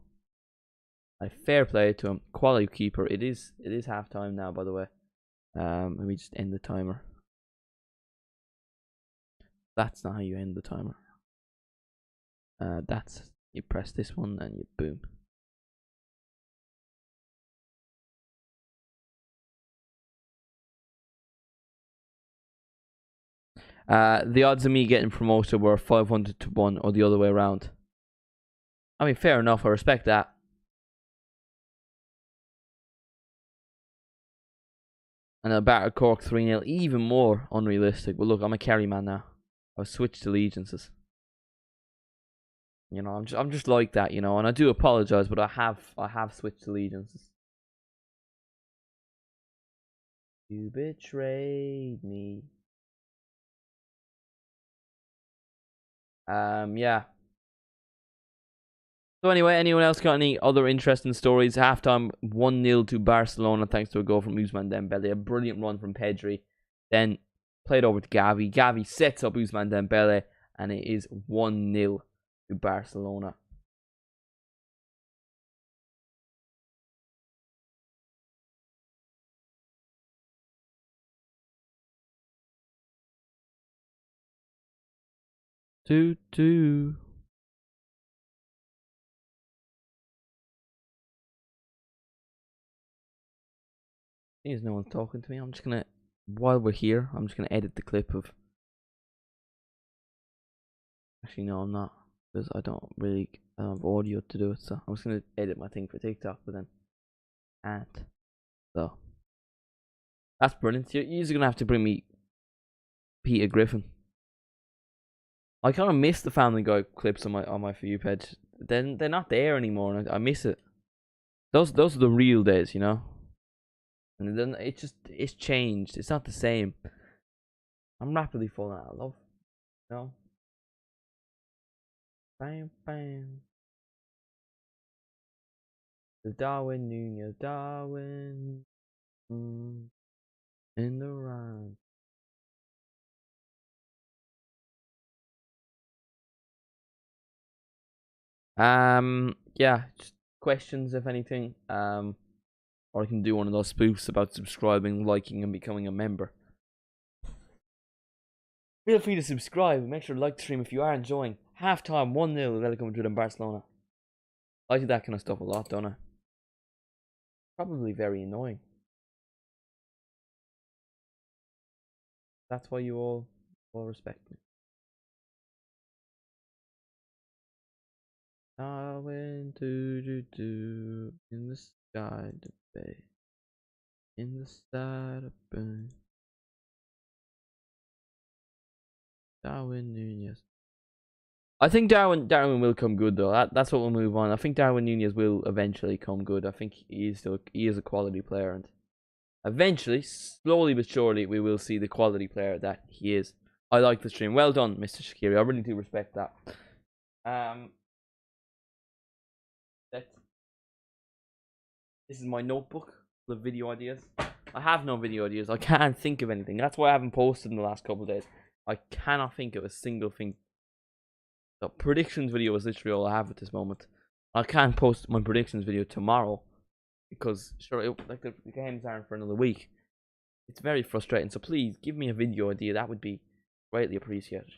Fair play to him. Quality keeper. It is half time now, by the way. Let me just end the timer. That's not how you end the timer. That's you press this one and you boom. The odds of me getting promoted were 500 to 1 or the other way around. I mean, fair enough. I respect that. And I battered Cork 3-0, even more unrealistic. But look, I'm a Kerry man now. I've switched allegiances. You know, I'm just like that, you know, and I do apologize, but I have switched allegiances. You betrayed me. Yeah. So anyway, anyone else got any other interesting stories? Halftime 1-0 to Barcelona thanks to a goal from Ousmane Dembele. A brilliant run from Pedri. Then played over to Gavi. Gavi sets up Ousmane Dembele and it is 1-0 to Barcelona. Two. There's no one talking to me. I'm just gonna, while we're here, I'm just gonna edit the clip of. Actually, no, I'm not, because I don't really have audio to do it. So I'm just gonna edit my thing for TikTok, but then can't. So that's brilliant. You're gonna have to bring me Peter Griffin. I kind of miss the Family Guy clips on my For You page. Then they're not there anymore, and I miss it. Those are the real days, you know. And then it's changed. It's not the same. I'm rapidly falling out of love. You know. Bam bam. The Darwin Nunez, Darwin. In the run. Yeah, just questions if anything. Or I can do one of those spoofs about subscribing, liking, and becoming a member. Feel free to subscribe and make sure to like the stream if you are enjoying. Halftime 1-0 Atletico Madrid and Barcelona. I do that kind of stuff a lot, don't I? Probably very annoying. That's why you all respect me. I went to do in the sky to bay. In the sky to burn. Darwin Nunez. I think Darwin will come good though. That's what we'll move on. I think Darwin Nunez will eventually come good. I think he is a quality player, and eventually, slowly but surely, we will see the quality player that he is. I like the stream. Well done, Mr. Shaqiri. I really do respect that. This is my notebook full of video ideas. I have no video ideas. I can't think of anything. That's why I haven't posted in the last couple of days. I cannot think of a single thing. The predictions video is literally all I have at this moment. I can't post my predictions video tomorrow because sure, like the games aren't for another week. It's very frustrating. So please give me a video idea. That would be greatly appreciated.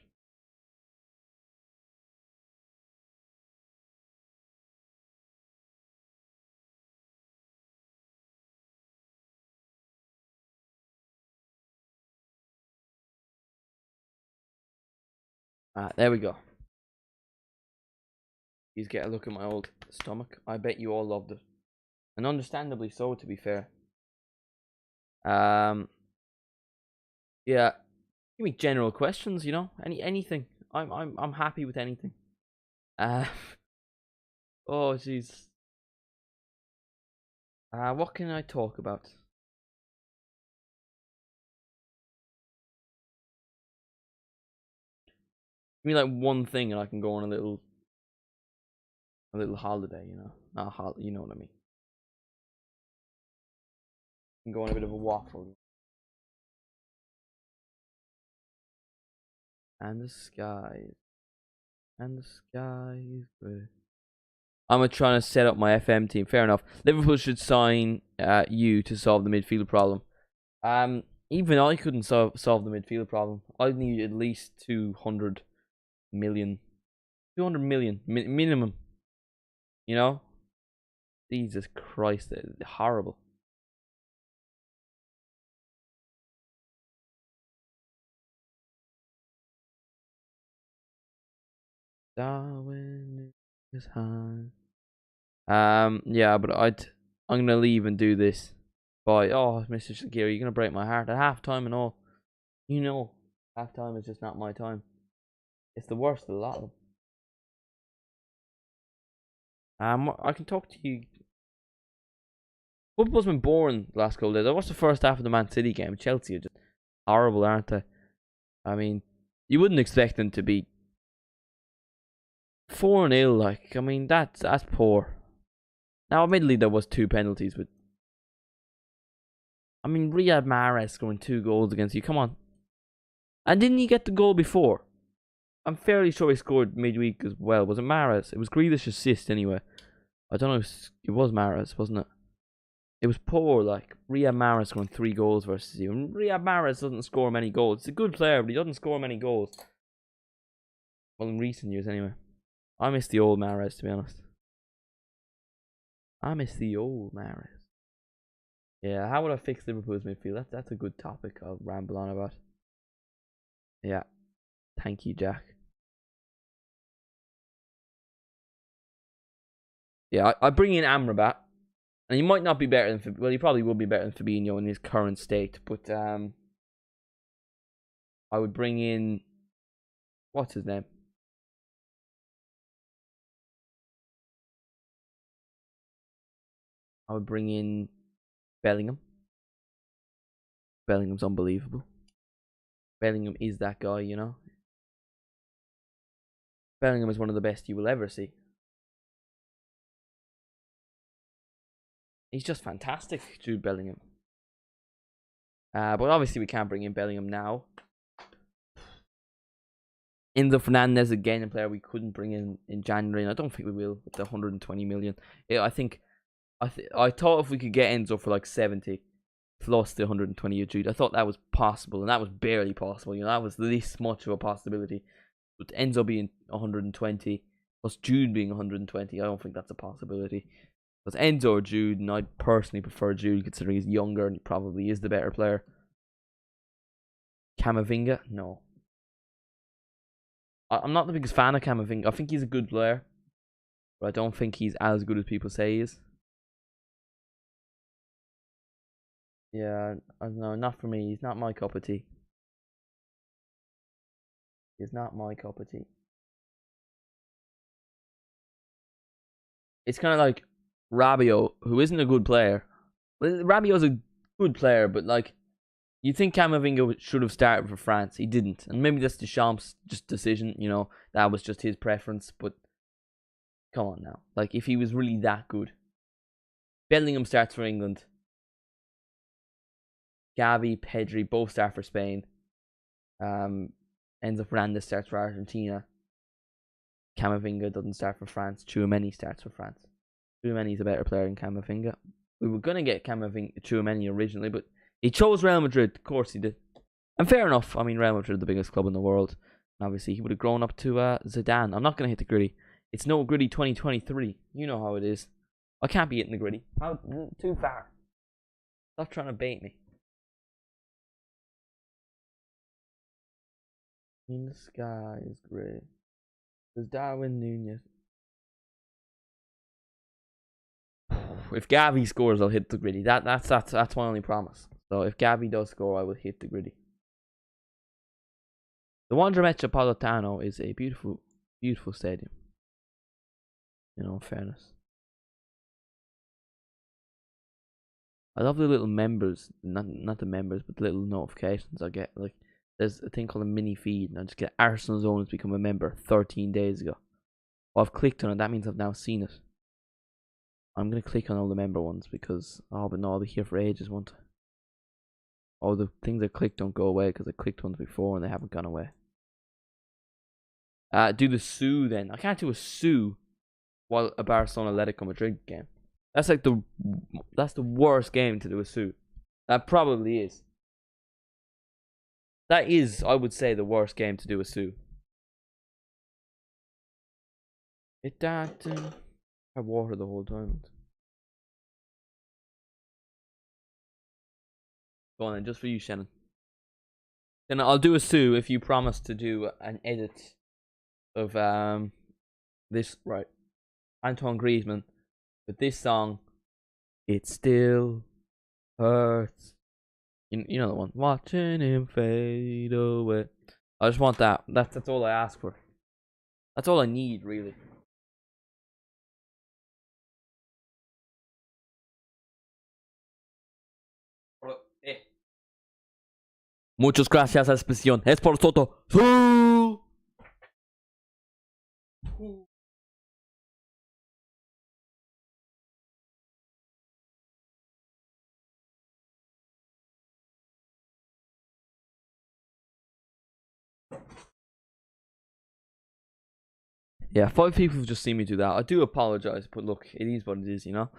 There we go. Please get a look at my old stomach. I bet you all loved it, and understandably so. To be fair. Yeah. Give me general questions. You know, anything. I'm happy with anything. Uh. Oh jeez. What can I talk about? Give me like one thing, and I can go on a little holiday. You know, not you know what I mean. I can go on a bit of a waffle. And the sky is grey. I'm trying to set up my FM team. Fair enough. Liverpool should sign you to solve the midfield problem. Even I couldn't solve the midfield problem. I'd need at least 200 million. 200 million minimum. You know? Jesus Christ, it's horrible. Darwin is high. Yeah, but I'm gonna leave and do this. Bye. Oh, Mr. Shakir, you're gonna break my heart at half time and all. You know, half time is just not my time. It's the worst of a lot of them. I can talk to you. Football's been boring the last couple of days. I watched the first half of the Man City game. Chelsea are just horrible, aren't they? I mean, you wouldn't expect them to be 4-0. Like, I mean, that's poor. Now, admittedly, there was 2 penalties, but I mean, Riyad Mahrez scoring 2 goals against you. Come on. And didn't he get the goal before? I'm fairly sure he scored midweek as well. Was it Mahrez? It was Grealish's assist anyway. I don't know if it was Mahrez, wasn't it? It was poor, like Riyad Mahrez scoring 3 goals versus you. And Riyad Mahrez doesn't score many goals. He's a good player, but he doesn't score many goals. Well, in recent years anyway. I miss the old Mahrez, to be honest. I miss the old Mahrez. Yeah, how would I fix Liverpool's midfield? That's a good topic I'll ramble on about. Yeah. Thank you, Jack. Yeah, I bring in Amrabat. And he might not be better than... Well, he probably will be better than Fabinho in his current state. But I would bring in... What's his name? I would bring in Bellingham. Bellingham's unbelievable. Bellingham is that guy, you know. Bellingham is one of the best you will ever see. He's just fantastic, Jude Bellingham. But obviously we can't bring in Bellingham now. Enzo Fernandez again, a player we couldn't bring in January, and I don't think we will with the 120 million. Yeah, I thought if we could get Enzo for like 70 plus the 120 of Jude, I thought that was possible, and that was barely possible. You know, that was this much of a possibility. But Enzo being 120 plus Jude being 120, I don't think that's a possibility. Because Enzo or Jude, and I personally prefer Jude considering he's younger and he probably is the better player. Camavinga? No. I'm not the biggest fan of Camavinga. I think he's a good player, but I don't think he's as good as people say he is. Yeah, I don't know, not for me. He's not my cup of tea. He's not my cup of tea. It's kind of like Rabiot, who isn't a good player. Well, Rabiot's a good player, but like, you think Camavinga should have started for France. He didn't. And maybe that's Deschamps' just decision, you know, that was just his preference, but come on now. Like, if he was really that good. Bellingham starts for England. Gavi, Pedri both start for Spain. Enzo Fernandez starts for Argentina. Camavinga doesn't start for France. Tchouameni starts for France. Tchouameni's a better player than Camavinga. We were going to get Tchouameni originally, but he chose Real Madrid. Of course he did. And fair enough. I mean, Real Madrid are the biggest club in the world. And obviously, he would have grown up to Zidane. I'm not going to hit the gritty. It's no gritty 2023. You know how it is. I can't be hitting the gritty. How too far. Stop trying to bait me. In the sky is grey. There's Darwin Nunez. If Gavi scores, I'll hit the gritty. That's my only promise. So if Gavi does score, I will hit the gritty. The Wanda Metropolitano is a beautiful, beautiful stadium. You know, in fairness. I love the little members, not the members, but the little notifications I get. Like, there's a thing called a mini feed, and I just get Arsenal's owners become a member 13 days ago. Well, I've clicked on it. That means I've now seen it. I'm gonna click on all the member ones because but no, I'll be here for ages, won't I? Oh, the things I clicked don't go away because I clicked ones before and they haven't gone away. Do the Sue then. I can't do a Sue while a Barcelona Atletico Madrid game. That's like that's the worst game to do a Sue. That probably is. That is, I would say, the worst game to do a Sue. It that I have water the whole time. Go on then, just for you, Shannon. Then I'll do a Sue if you promise to do an edit of this, right, Antoine Griezmann with this song. It still hurts. You know the one. Watching him fade away. I just want that. That's all I ask for. That's all I need, really. Muchas gracias, expresión. Es por todo. Yeah, 5 people have just seen me do that. I do apologize, but look, it is what it is, you know.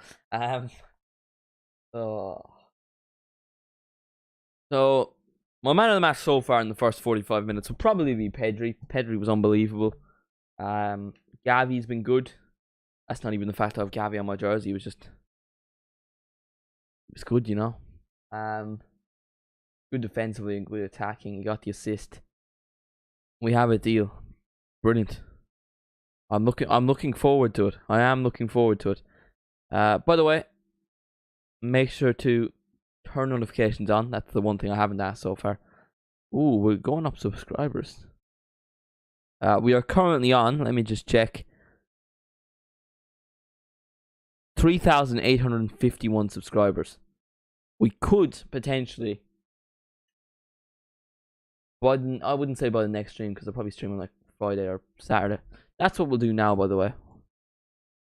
So my man of the match so far in the first 45 minutes will probably be Pedri. Pedri was unbelievable. Gavi's been good. That's not even the fact I have Gavi on my jersey. It was good, you know. Good defensively and good attacking. He got the assist. We have a deal. Brilliant. I'm looking forward to it. I am looking forward to it. By the way, make sure to turn notifications on. That's the one thing I haven't asked so far. Ooh, we're going up subscribers. We are currently on, let me just check, 3,851 subscribers. We could potentially, but I wouldn't say by the next stream because I'll probably stream on like Friday or Saturday. That's what we'll do now, by the way.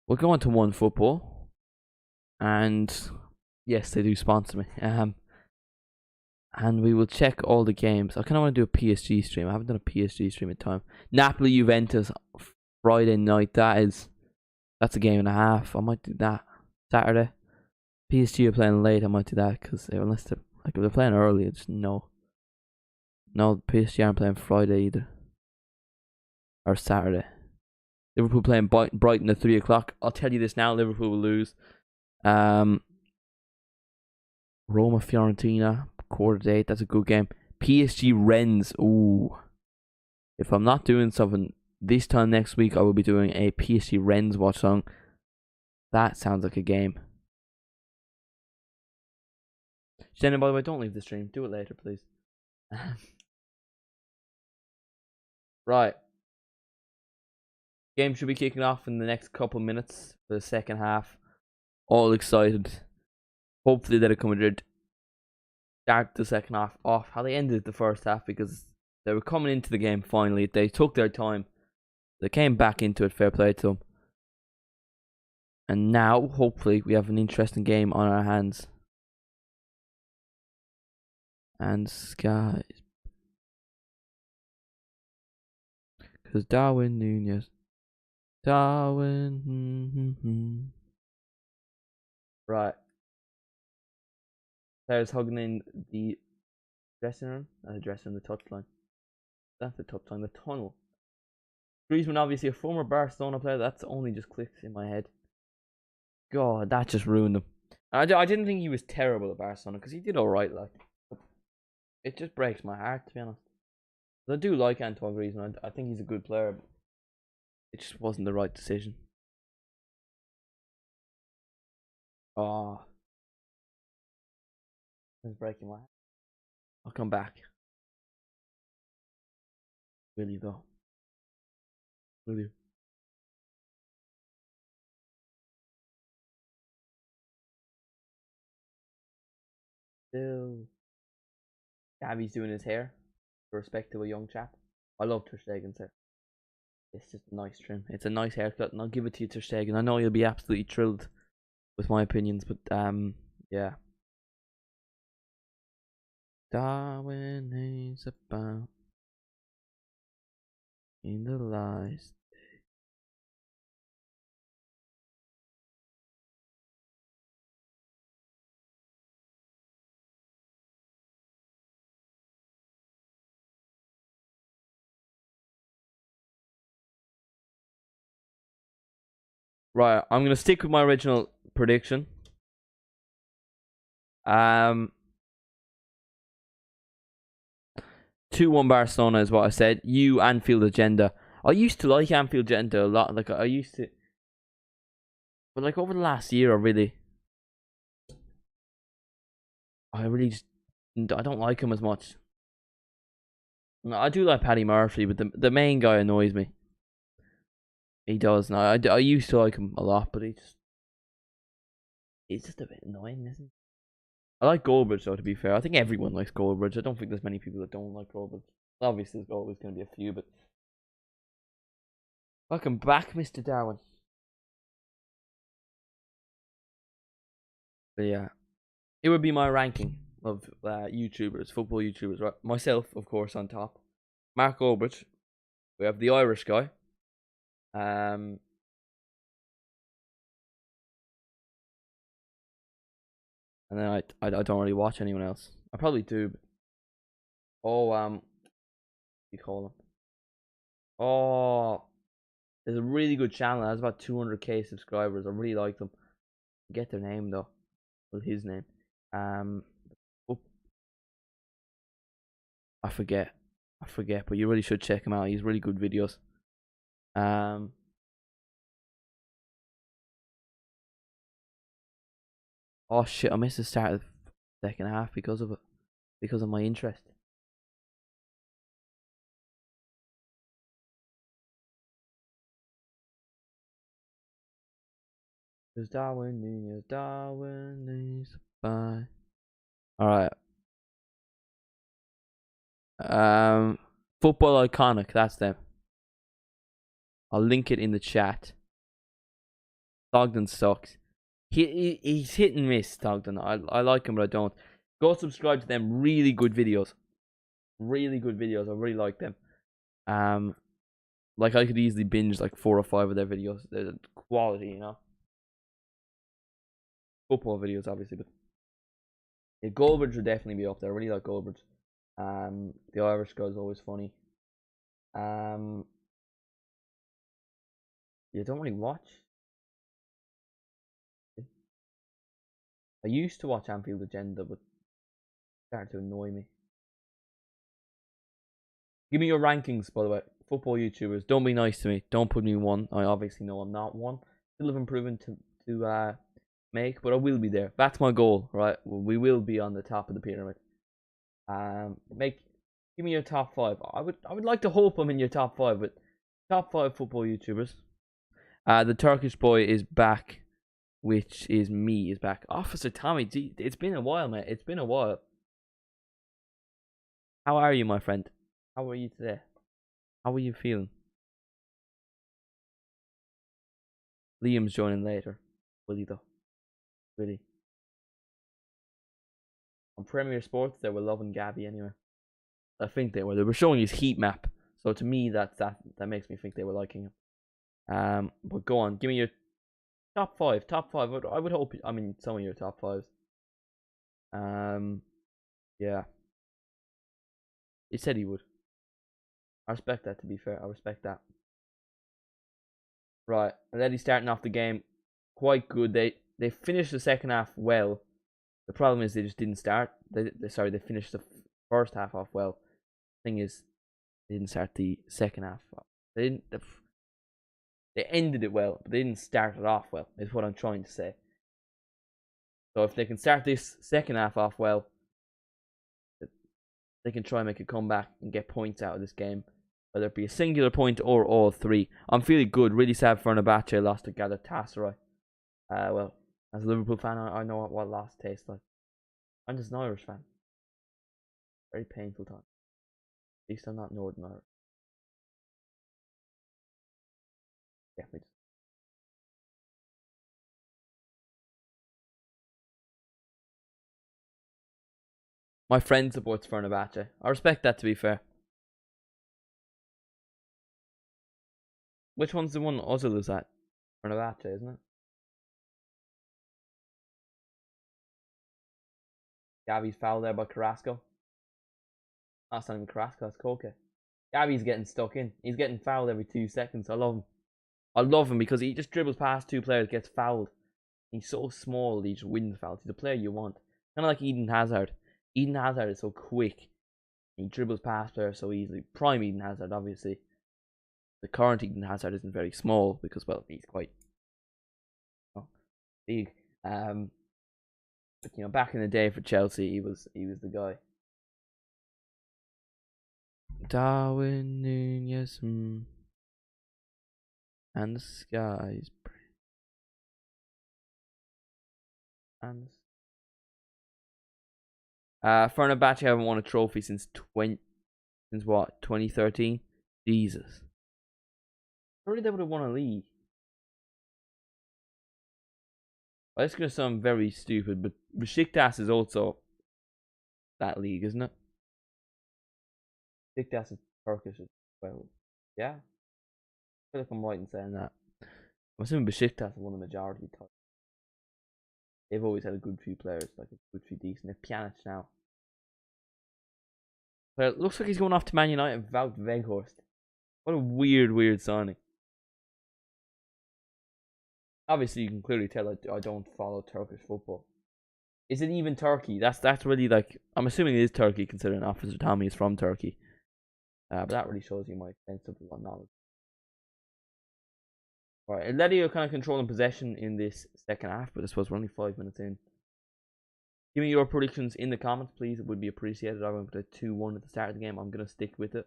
We'll go on to One Football. And yes, they do sponsor me. And we will check all the games. I kind of want to do a PSG stream. I haven't done a PSG stream in time. Napoli Juventus Friday night. That's a game and a half. I might do that Saturday. PSG are playing late. I might do that because unless if they're playing early, it's no. PSG aren't playing Friday either or Saturday. Liverpool playing Brighton at 3 o'clock. I'll tell you this now: Liverpool will lose. Roma Fiorentina 7:45. That's a good game. PSG Rennes. Ooh. If I'm not doing something this time next week, I will be doing a PSG Rennes watch song. That sounds like a game. Shannon, by the way, don't leave the stream. Do it later, please. Right. Game should be kicking off in the next couple minutes for the second half. All excited. Hopefully Atletico Madrid start the second half off how they ended the first half, because they were coming into the game finally. They took their time. They came back into it, fair play to them. And now, hopefully, we have an interesting game on our hands. And Sky Nunez. Darwin Nunez. Darwin. Right. Players hugging in the dressing room. The dressing room, the touchline. That's the touchline, the tunnel. Griezmann, obviously a former Barcelona player. That's only just clicked in my head. God, that just ruined him. I didn't think he was terrible at Barcelona because he did alright. Like, it just breaks my heart, to be honest. I do like Antoine Griezmann. I think he's a good player, but it just wasn't the right decision. Oh, it's breaking my heart. I'll come back. Will you though? Will you? Still. Gavi's doing his hair. Respect to a young chap. I love Ter Stegen's hair. It's just a nice trim. It's a nice haircut, and I'll give it to you, Ter Stegen. I know you'll be absolutely thrilled with my opinions, but yeah. Darwin is about in the lies. Right, I'm gonna stick with my original prediction. 2-1 Barcelona is what I said. You Anfield agenda. I used to like Anfield agenda a lot. Like I used to, but like over the last year, I really just, I don't like him as much. No, I do like Paddy Murphy, but the main guy annoys me. He does. No, I used to like him a lot, but he's just a bit annoying, isn't he? I like Goldbridge though. To be fair, I think everyone likes Goldbridge. I don't think there's many people that don't like Goldbridge. Obviously, there's always going to be a few, but welcome back, Mr. Darwin. But yeah, it would be my ranking of YouTubers, football YouTubers. Right, myself, of course, on top. Mark Goldbridge. We have the Irish guy. And then I don't really watch anyone else. I probably do. But, what you call him? Oh, there's a really good channel that has about 200k subscribers. I really like them. Get their name though. Well, his name. Oh, I forget. But you really should check him out. He's really good videos. Oh shit! I missed the start of the second half because of it. Because of my interest. There's Darwin Nunez. Darwin Nunez. Bye. All right. Football iconic. That's them. I'll link it in the chat. Ogden sucks. He's hit and miss, Ogden. I like him, but I don't. Go subscribe to them. Really good videos. Really good videos. I really like them. Like I could easily binge like 4 or 5 of their videos. They're quality, you know. Football videos, obviously, but yeah, Goldbridge would definitely be up there. I really like Goldbridge. The Irish guy is always funny. You don't really watch. I used to watch Anfield Agenda, but it started to annoy me. Give me your rankings, by the way. Football YouTubers. Don't be nice to me. Don't put me one. I obviously know I'm not one. Still have improvement to make, but I will be there. That's my goal, right? We will be on the top of the pyramid. Give me your top 5. I would like to hope I'm in your top 5, but top 5 football YouTubers. The Turkish boy is back, which is me is back. Officer Tommy, it's been a while, mate. It's been a while. How are you, my friend? How are you today? How are you feeling? Liam's joining later. Will he though? Really? On Premier Sports, they were loving Gabby anyway. I think they were. They were showing his heat map. So to me, that makes me think they were liking him. But go on, give me your top five. Top five. I would hope. I mean, some of your top fives. Yeah. He said he would. I respect that. To be fair, I respect that. Right, Atleti starting off the game quite good. They finished the second half well. The problem is they just didn't start. They finished the first half off well. Thing is, they didn't start the second half. They didn't. They ended it well, but they didn't start it off well. Is what I'm trying to say. So if they can start this second half off well, they can try and make a comeback and get points out of this game, whether it be a singular point or all three. I'm feeling good. Really sad for Fenerbahce lost to Galatasaray. Well, as a Liverpool fan, I know what loss tastes like. I'm just an Irish fan. Very painful time. At least I'm not Northern Irish. Yeah, we just... My friend supports Fenerbahce. I respect that, to be fair. Which one's the one Ozil is at? Fenerbahce, isn't it? Gavi's fouled there by Carrasco. That's not even Carrasco, that's Koke. Gavi's getting stuck in. He's getting fouled every 2 seconds. I love him. I love him because he just dribbles past two players, gets fouled. He's so small, he just wins fouls. He's the player you want. Kind of like Eden Hazard. Eden Hazard is so quick. He dribbles past players so easily. Prime Eden Hazard, obviously. The current Eden Hazard isn't very small because, well, he's quite big. But you know, back in the day for Chelsea, he was the guy. Darwin Nunez, and the skies. And Fenerbahce haven't won a trophy since what, 2013? Jesus. Surely they would have won a league. Well, it's gonna sound very stupid, but Besiktas is also that league, isn't it? Besiktas is Turkish as well. Yeah? I feel like I'm right in saying that. I'm assuming Besiktas won the majority title. They've always had a good few players, like a good few decent. They're Pjanic now. But it looks like he's going off to Man United without Weghorst. What a weird signing. Obviously, you can clearly tell I don't follow Turkish football. Is it even Turkey? That's really like... I'm assuming it is Turkey, considering Officer Tommy is from Turkey. But that really shows you my extensive knowledge. Right, Atleti are kind of controlling possession in this second half, but I suppose we're only 5 minutes in. Give me your predictions in the comments, please. It would be appreciated. I went with a 2-1 at the start of the game. I'm going to stick with it.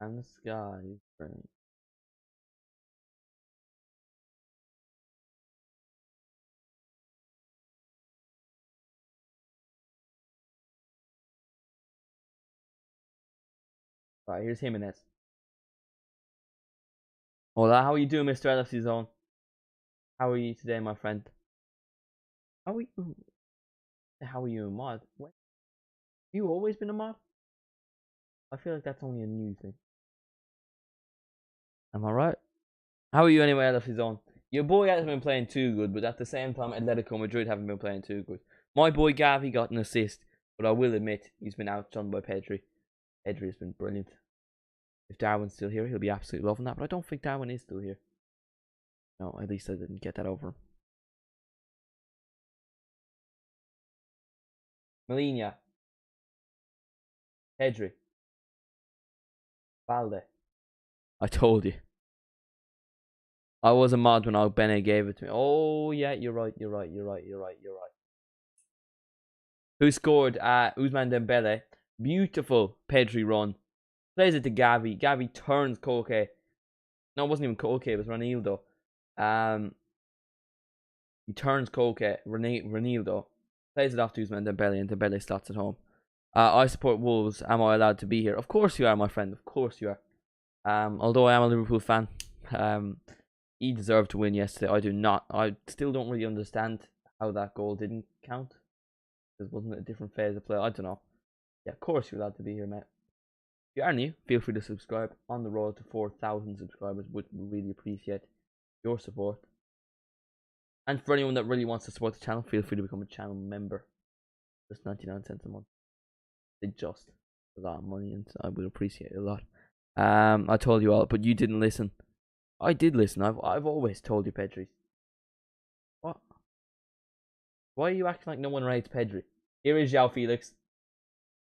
And the sky is burning. Right, here's Jimenez. Hola, how are you doing, Mr. LFC Zone? How are you today, my friend? How are you? How are you a mod? What? Have you always been a mod? I feel like that's only a new thing. Am I right? How are you anyway, LFC Zone? Your boy hasn't been playing too good, but at the same time, Atletico Madrid haven't been playing too good. My boy Gavi got an assist, but I will admit he's been outshone by Pedri. Pedri has been brilliant. If Darwin's still here, he'll be absolutely loving that, but I don't think Darwin is still here. No, at least I didn't get that over him. Mourinho. Pedri. Valde. I told you. I was a mod when Bene gave it to me. Oh, yeah, you're right. Who scored? Ousmane Dembele. Beautiful Pedri run. Plays it to Gavi. Gavi turns Koke. No, it wasn't even Koke. It was Ronaldo. He turns Koke. Ronaldo. Plays it off to Ousmane Dembele, and Dembele slots it home. I support Wolves. Am I allowed to be here? Of course you are, my friend. Of course you are. Although I am a Liverpool fan. He deserved to win yesterday. I do not. I still don't really understand how that goal didn't count. Because wasn't it a different phase of play? I don't know. Yeah, of course you're allowed to be here, mate. If you are new, feel free to subscribe. On the road to 4,000 subscribers, would really appreciate your support. And for anyone that really wants to support the channel, feel free to become a channel member. Just 99 cents a month. It's just a lot of money, and I would appreciate it a lot. I told you all, but you didn't listen. I did listen. I've always told you, Pedri. What? Why are you acting like no one rates Pedri? Here is João Felix.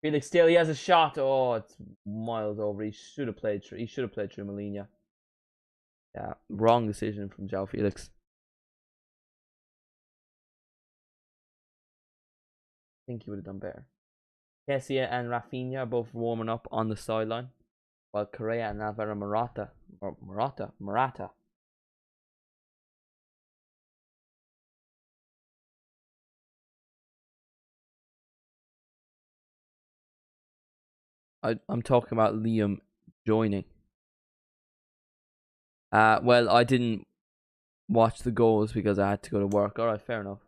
Felix still, he has a shot. Oh, it's miles over. He should have played through. He should have played through Molina. Yeah, wrong decision from João Felix. I think he would have done better. Kessie and Rafinha are both warming up on the sideline, while Correa and Alvaro Morata. I'm talking about Liam joining. Well, I didn't watch the goals because I had to go to work. Alright, fair enough.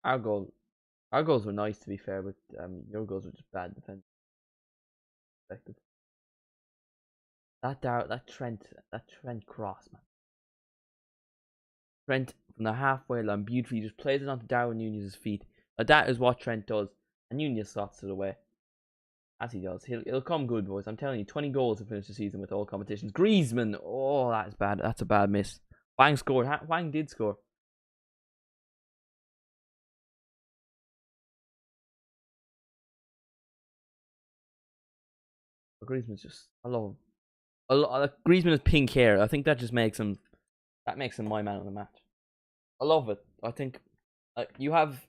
Our goals were nice, to be fair, but your goals were just bad defense. That Trent cross, man. Trent from the halfway line beautifully just plays it onto Darwin Nunez's feet. That is what Trent does, and Nunez slots it away. As he does. He'll come good, boys. I'm telling you, 20 goals to finish the season with all competitions. Griezmann, oh, that is bad. That's a bad miss. Wang scored. Wang did score. But Griezmann's just, I love him. Griezmann has pink hair. I think that just makes him, my man of the match. I love it. I think, you have,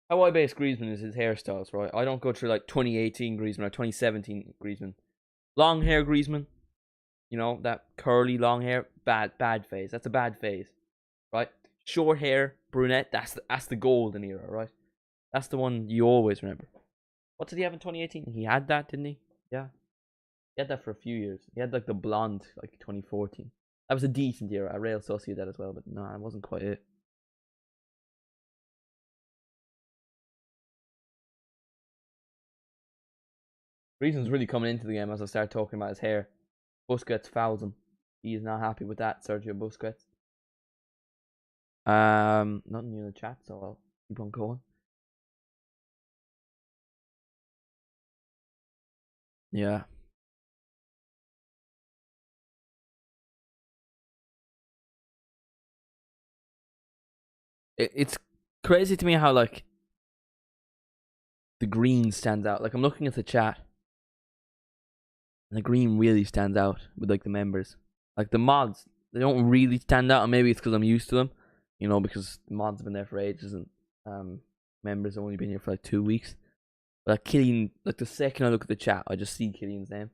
how I base Griezmann is his hairstyles, right? I don't go through like 2018 Griezmann or 2017 Griezmann. Long hair Griezmann, you know, that curly long hair, bad phase. That's a bad phase, right? Short hair, brunette, that's the golden era, right? That's the one you always remember. What did he have in 2018? He had that, didn't he? Yeah. He had that for a few years. He had like the blonde, like 2014. That was a decent era. I Real Sociedad as well, but no, it wasn't quite it. Reason's really coming into the game as I start talking about his hair. Busquets fouls him. He is not happy with that, Sergio Busquets. Nothing new in the chat, so I'll keep on going. Yeah. It's crazy to me how, like, the green stands out. Like, I'm looking at the chat, and the green really stands out with, like, the members. Like, the mods, they don't really stand out, and maybe it's because I'm used to them, you know, because the mods have been there for ages, and members have only been here for, like, 2 weeks. But, like, Killian, like, the second I look at the chat, I just see Killian's name.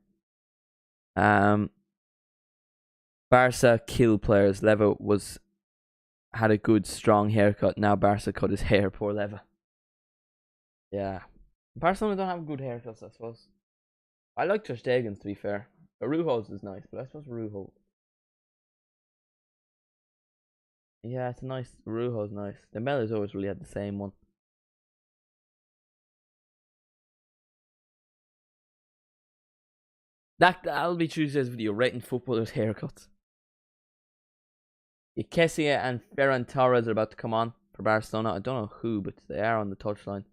Barca kill players. Leva had a good strong haircut. Now Barca cut his hair. Poor Leva. Yeah, Barcelona don't have good haircuts, I suppose. I like Ter Stegen's, to be fair. Arujo's is nice, but I suppose Arujo. Yeah, it's a nice. Arujo's nice. Dembele's always really had the same one. That'll be Tuesday's video, rating footballers' haircuts. Kessie and Ferran Torres are about to come on for Barcelona. I don't know who, but they are on the touchline.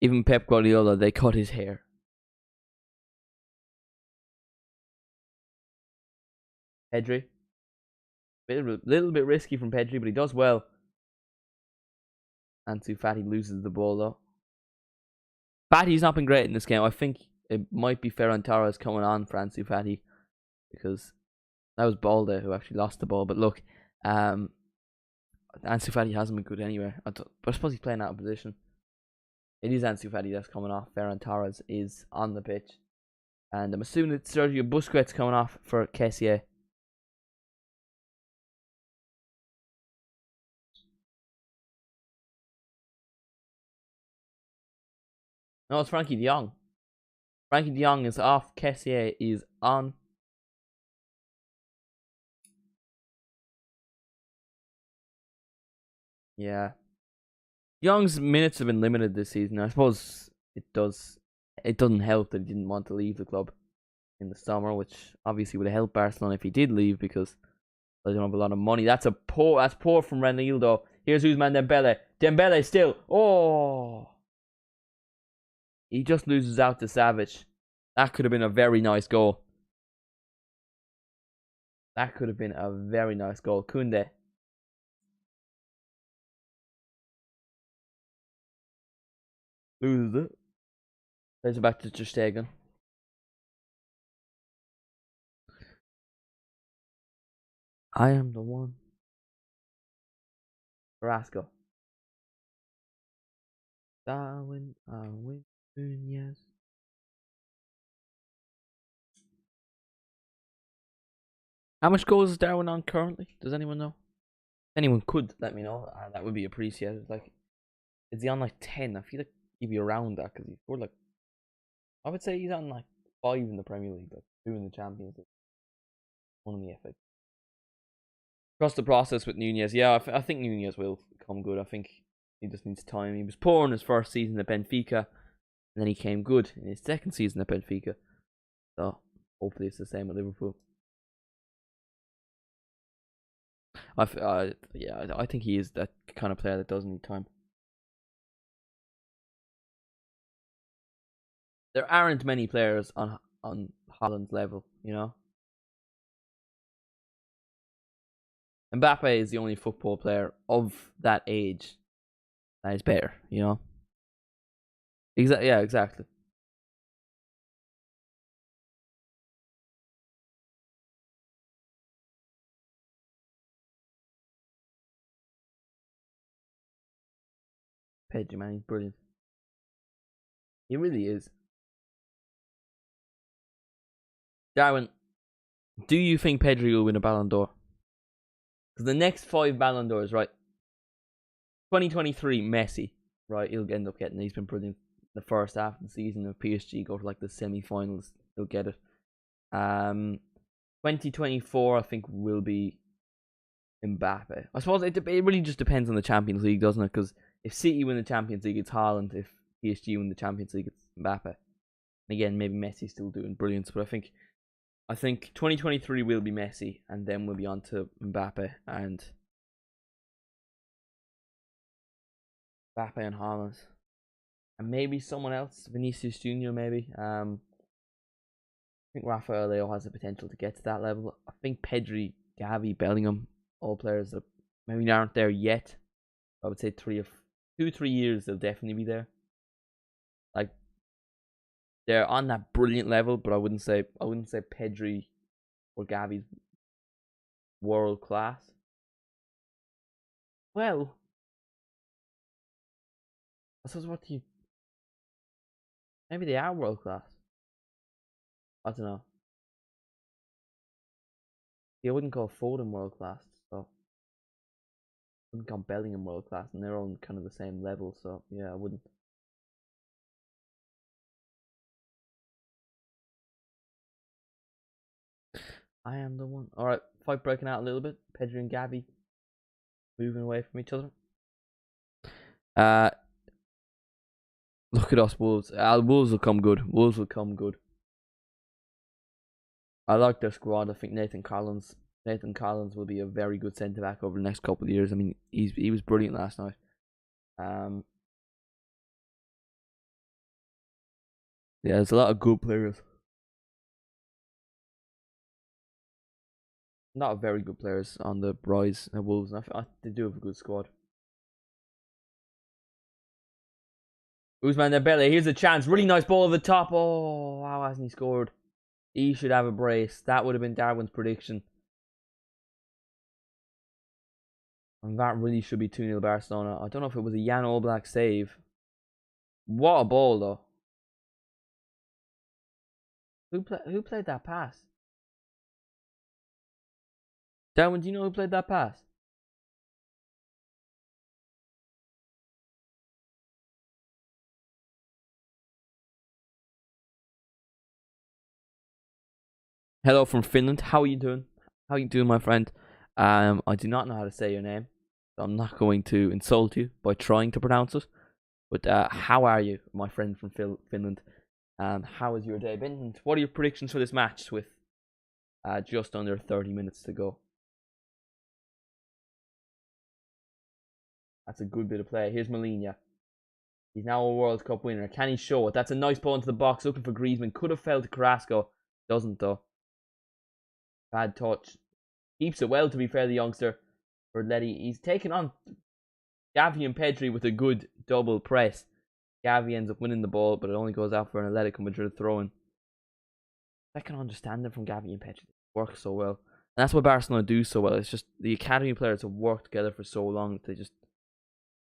Even Pep Guardiola, they cut his hair. Pedri. Little bit risky from Pedri, but he does well. Ansu Fati loses the ball though. Fati's not been great in this game. I think it might be Ferran Torres coming on for Ansu Fati, because that was Balde who actually lost the ball. But look, Ansu Fati hasn't been good anywhere. But I suppose he's playing out of position. It is Ansu Fati that's coming off. Ferran Torres is on the pitch. And I'm assuming it's Sergio Busquets coming off for Kessie. No, it's Frankie de Jong. Frankie de Jong is off. Kessie is on. Yeah. Young's minutes have been limited this season. I suppose it doesn't help that he didn't want to leave the club in the summer, which obviously would have helped Barcelona if he did leave because they don't have a lot of money. That's poor from Renildo. Here's Ousmane Dembele. Dembele still. Oh, he just loses out to Savage. That could have been a very nice goal. That could have been a very nice goal. Koundé. Loses it. Plays it back to Ter Stegen. I am the one. Carrasco. Darwin. Nunez. How much goals is Darwin on currently? Does anyone know? Anyone could let me know. That would be appreciated. Like, is he on like 10? I feel like he'd be around that because he scored like. I would say he's on like 5 in the Premier League, like 2 in the Champions League, 1 in the FA. Trust the process with Nunez. Yeah, I think Nunez will come good. I think he just needs time. He was poor in his first season at Benfica, and then he came good in his second season at Benfica. So hopefully it's the same at Liverpool. I think he is that kind of player that doesn't need time. There aren't many players on Haaland's level, you know. Mbappe is the only football player of that age that is better, you know. Yeah, exactly. Pedri, man, he's brilliant. He really is. Darwin, do you think Pedri will win a Ballon d'Or? Because the next 5 Ballon d'Ors, right? 2023, Messi, right? He'll end up getting. He's been brilliant. The first half of the season of PSG go to like the semi-finals. He'll get it. 2024, I think will be Mbappe. I suppose it really just depends on the Champions League, doesn't it? Because if City win the Champions League, it's Haaland. If PSG win the Champions League, it's Mbappe. And again, maybe Messi's still doing brilliance, but I think 2023 will be Messi, and then we'll be on to Mbappe and Haaland, and maybe someone else, Vinicius Junior. Maybe. I think Rafael Leo has the potential to get to that level. I think Pedri, Gavi, Bellingham, all players that maybe aren't there yet. I would say 2-3 years they'll definitely be there. Like, they're on that brilliant level, but I wouldn't say Pedri or Gavi's world class. Well, I suppose maybe they are world class. I don't know. Yeah, I wouldn't call Foden world class, so I wouldn't call Bellingham world class, and they're on kind of the same level. So yeah, I wouldn't. I am the one. All right, fight breaking out a little bit. Pedri and Gavi moving away from each other. Uh, look at us, Wolves. Wolves will come good. Wolves will come good. I like their squad. I think Nathan Collins will be a very good centre back over the next couple of years. I mean, he was brilliant last night. Yeah, there's a lot of good players. Not very good players on the rise at Wolves. They do have a good squad. Ousmane Dembele, here's a chance. Really nice ball over the top. Oh, how hasn't he scored? He should have a brace. That would have been Darwin's prediction. And that really should be 2-0 Barcelona. I don't know if it was a Jan Oblak save. What a ball, though. Who played that pass? Darwin, do you know who played that pass? Hello from Finland. How are you doing? How are you doing, my friend? I do not know how to say your name. I'm not going to insult you by trying to pronounce it. But how are you, my friend from Finland? How has your day been? And what are your predictions for this match with just under 30 minutes to go? That's a good bit of play. Here's Molina. He's now a World Cup winner. Can he show it? That's a nice ball into the box. Looking for Griezmann. Could have fell to Carrasco. Doesn't, though. Bad touch. Keeps it well, to be fair, the youngster. For Letty. He's taken on Gavi and Pedri with a good double press. Gavi ends up winning the ball, but it only goes out for an Atletico Madrid throw-in. I can understand it from Gavi and Pedri. It works so well. And that's what Barcelona do so well. It's just the academy players have worked together for so long. They just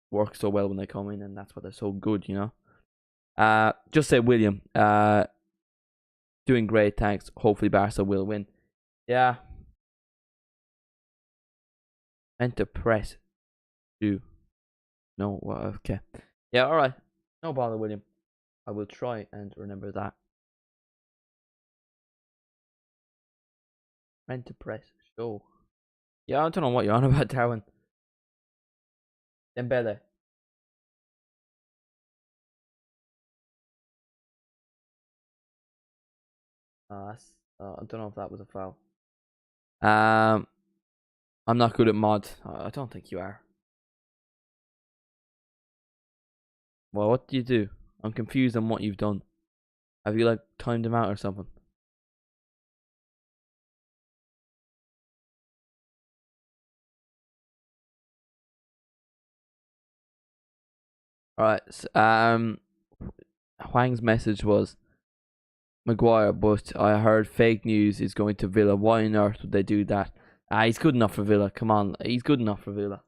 work so well when they come in, and that's why they're so good, you know. Just say William. Doing great, thanks. Hopefully Barca will win. Yeah. Meant to press. Do. No, okay. Yeah, alright. No bother, William. I will try and remember that. Meant to press. Show. Yeah, I don't know what you're on about, Darwin. Dembele. I don't know if that was a foul. I'm not good at mod. I don't think you are. Well, what do you do? I'm confused on what you've done. Have you, like, timed him out or something? Alright, Huang's message was Maguire, but I heard fake news is going to Villa. Why on earth would they do that? He's good enough for Villa. Come on, he's good enough for Villa.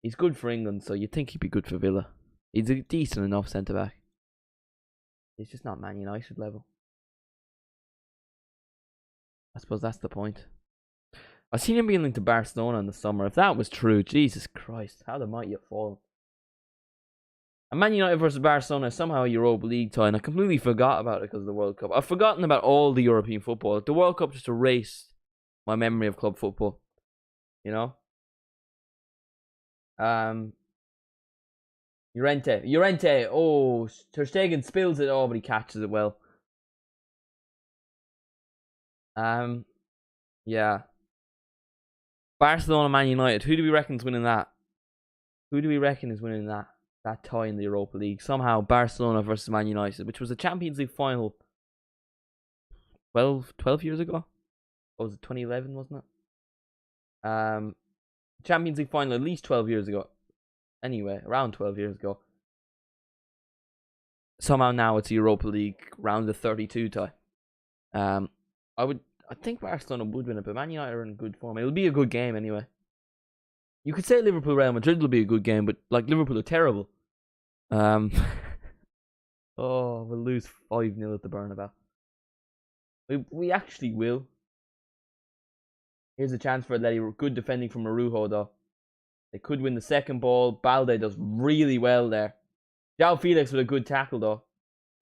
He's good for England, so you'd think he'd be good for Villa. He's a decent enough centre back. He's just not Man United level. I suppose that's the point. I've seen him being linked to Barcelona in the summer. If that was true, Jesus Christ, how the mighty have fallen. And Man United versus Barcelona is somehow a Europa League tie, and I completely forgot about it because of the World Cup. I've forgotten about all the European football. The World Cup just erased my memory of club football. You know? Llorente. Oh, Ter Stegen spills it. Oh, but he catches it well. Yeah. Barcelona, Man United. Who do we reckon is winning that? Who do we reckon is winning that tie in the Europa League? Somehow Barcelona versus Man United, which was a Champions League final 12 years ago. What was it, 2011, wasn't it? Champions League final at least 12 years ago. Anyway, around 12 years ago. Somehow now it's a Europa League round of 32 tie. I think Barcelona would win it, but Man United are in good form. It'll be a good game anyway. You could say Liverpool Real Madrid will be a good game, but like Liverpool are terrible. Oh, we'll lose 5-0 at the Bernabeu. We actually will. Here's a chance for Atleti. Good defending from Marujo though. They could win the second ball. Balde does really well there. João Felix with a good tackle though.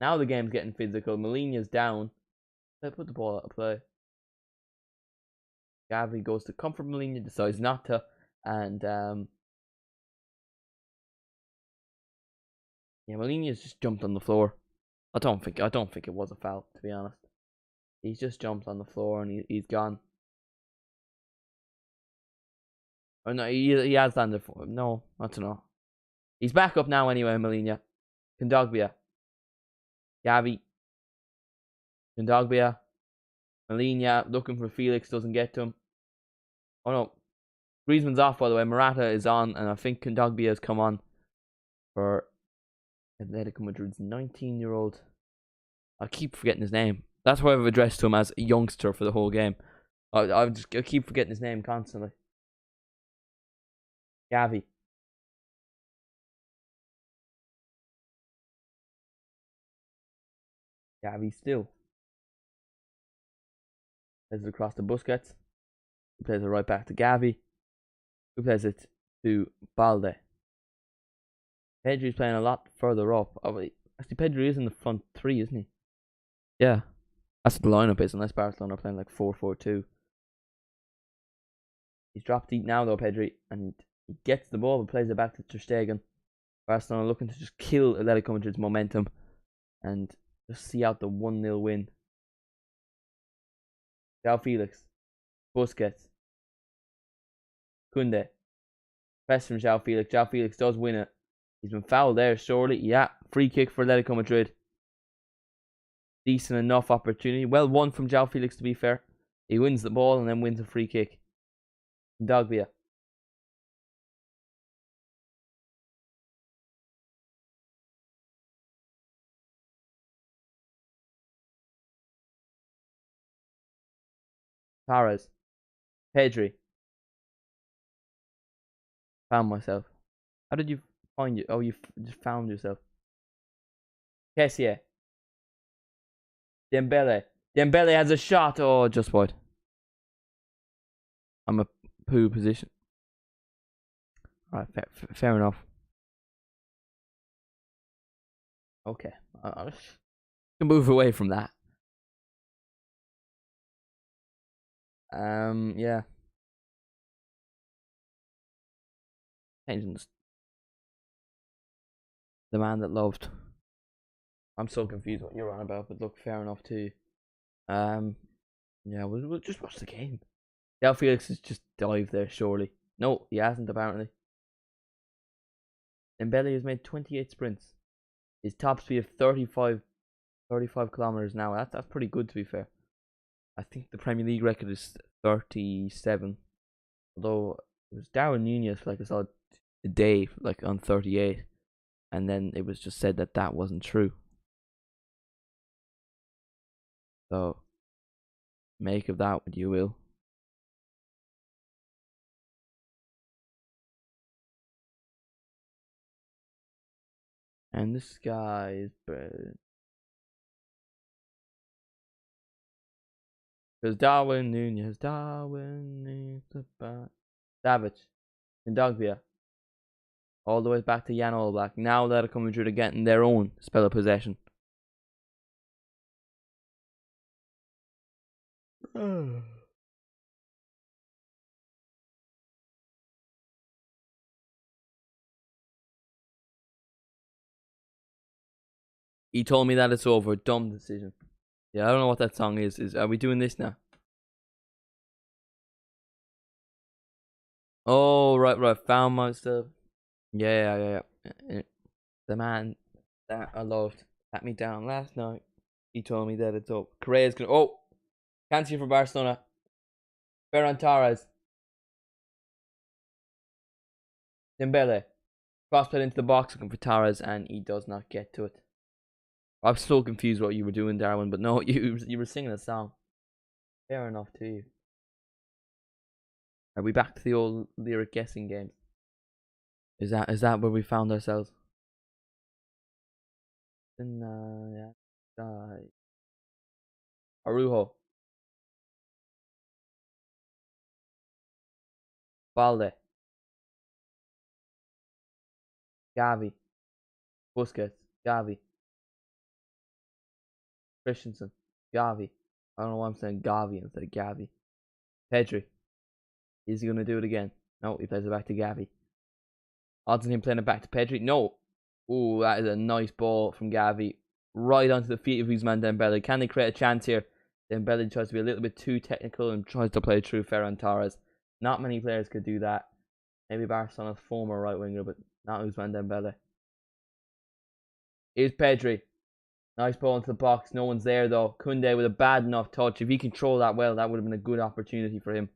Now the game's getting physical. Molina's down. They put the ball out of play. Gavi goes to comfort Molina, decides not to, and yeah, Molina's just jumped on the floor. I don't think it was a foul, to be honest. He's just jumped on the floor and he's gone. Oh no, he has landed for no, I don't know. He's back up now anyway, Molina. Kondogbia. Gavi. Kondogbia. Molina looking for Felix, doesn't get to him. Oh no. Griezmann's off, by the way. Morata is on, and I think Kondogbia has come on for Atletico Madrid's 19-year-old. I keep forgetting his name. That's why I've addressed to him as a youngster for the whole game. I keep forgetting his name constantly. Gavi. Gavi still. Plays it across to Busquets. He plays it right back to Gavi. Who plays it to Balde. Pedri's playing a lot further up. Actually, Pedri is in the front three, isn't he? Yeah. That's what the lineup is, unless Barcelona are playing like 4-4-2. He's dropped deep now though, Pedri, and he gets the ball but plays it back to Ter Stegen. Barcelona looking to just kill Atletico Madrid's momentum and just see out the 1-0 win. João Felix, Busquets, Koundé. Press from João Felix. João Felix does win it. He's been fouled there, surely. Yeah, free kick for Atletico Madrid. Decent enough opportunity. Well won from João Felix, to be fair. He wins the ball and then wins a free kick. Dogbia. Torres. Pedri. Found myself. How did you find it? Oh, you just found yourself. Kessié. Dembele. Dembele has a shot. Oh, just wide. I'm a poo position. Alright, fair enough. Okay. I can move away from that. Yeah. Changing the man that loved. I'm so confused what you're on about, but look, fair enough too. Yeah, we'll just watch the game. João Felix has just dived there, surely. No, he hasn't apparently. Dembele has made 28 sprints. His top speed of 35 kilometers an hour. That's pretty good, to be fair. I think the Premier League record is 37. Although it was Darwin Nunez for like I saw a day like on 38, and then it was just said that that wasn't true. So make of that what you will. And this guy is because Darwin Nunez, Savage, and Dogbia. All the way back to Jan Oblak. Now Atletico Madrid are getting their own spell of possession. He told me that it's over. Dumb decision. Yeah, I don't know what that song is. Are we doing this now? Oh, right. Found myself. Yeah. The man that I loved sat me down last night. He told me that it's up. Correa's gonna. Oh, can't see for Barcelona. Ferran Torres. Dembele. Crossplay into the box looking for Torres, and he does not get to it. I'm so confused what you were doing, Darwin, but no, you were singing a song. Fair enough to you. Are we back to the old lyric guessing game? Is that where we found ourselves? Arujo. Balde. Gavi. Busquets. Gavi. Christensen. Gavi. I don't know why I'm saying Gavi instead of Gavi. Pedri. Is he going to do it again? No, he plays it back to Gavi. Odds on him playing it back to Pedri? No. Ooh, that is a nice ball from Gavi. Right onto the feet of Ousmane Dembele. Can they create a chance here? Dembele tries to be a little bit too technical and tries to play through Ferran Torres. Not many players could do that. Maybe Barcelona's former right winger, but not Ousmane Dembele. Here's Pedri. Nice ball into the box. No one's there though. Koundé with a bad enough touch. If he controlled that well, that would have been a good opportunity for him.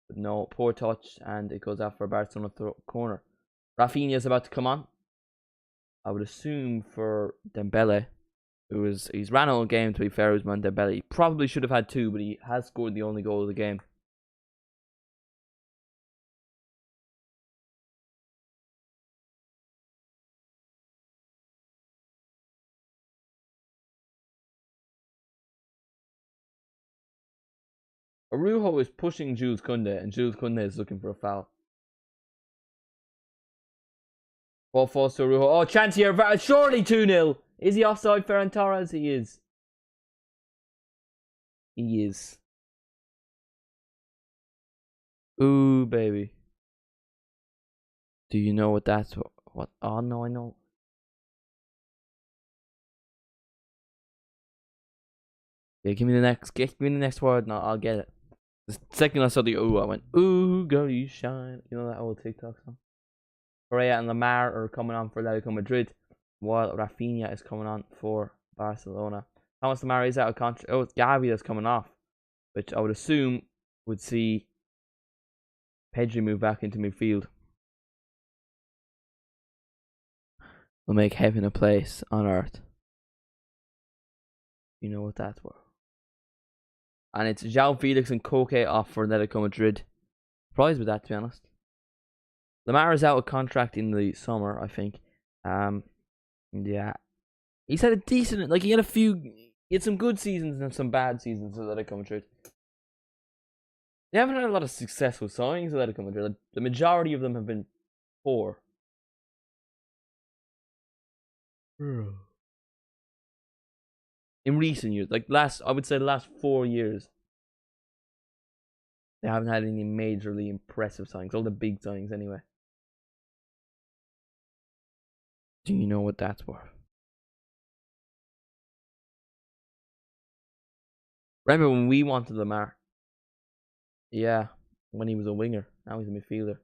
But no, poor touch, and it goes out for a Barcelona corner. Rafinha is about to come on. I would assume for Dembele, he's ran all game, to be fair. Ousmane Dembele, he probably should have had two, but he has scored the only goal of the game. Arujo is pushing Jules Koundé, and Jules Koundé is looking for a foul. Ball falls to Arujo. Oh, chance here. Surely 2-0. Is he offside, Ferran Torres? He is. He is. Ooh, baby. Do you know what that's what? Oh no, I know. Yeah, give me the next. Give me the next word, and I'll get it. The second I saw the ooh, I went ooh, girl, you shine. You know that old TikTok song. Correa and Lamar are coming on for Atletico Madrid, while Rafinha is coming on for Barcelona. Thomas Lamar is out of contract. Oh, it's Gavi that's coming off, which I would assume would see Pedri move back into midfield. Will make heaven a place on earth. You know what that's for. And it's João Felix and Koke off for Atletico Madrid. Surprised with that, to be honest. Lamar is out of contract in the summer, I think. Yeah. He's had a decent, like, he had some good seasons and some bad seasons at Atletico Madrid. They haven't had a lot of successful signings at Atletico Madrid. The majority of them have been poor. In recent years, like I would say the last 4 years, they haven't had any majorly impressive signings. All the big signings, anyway. Do you know what that's for? Remember when we wanted Lamar? Yeah, when he was a winger. Now he's a midfielder.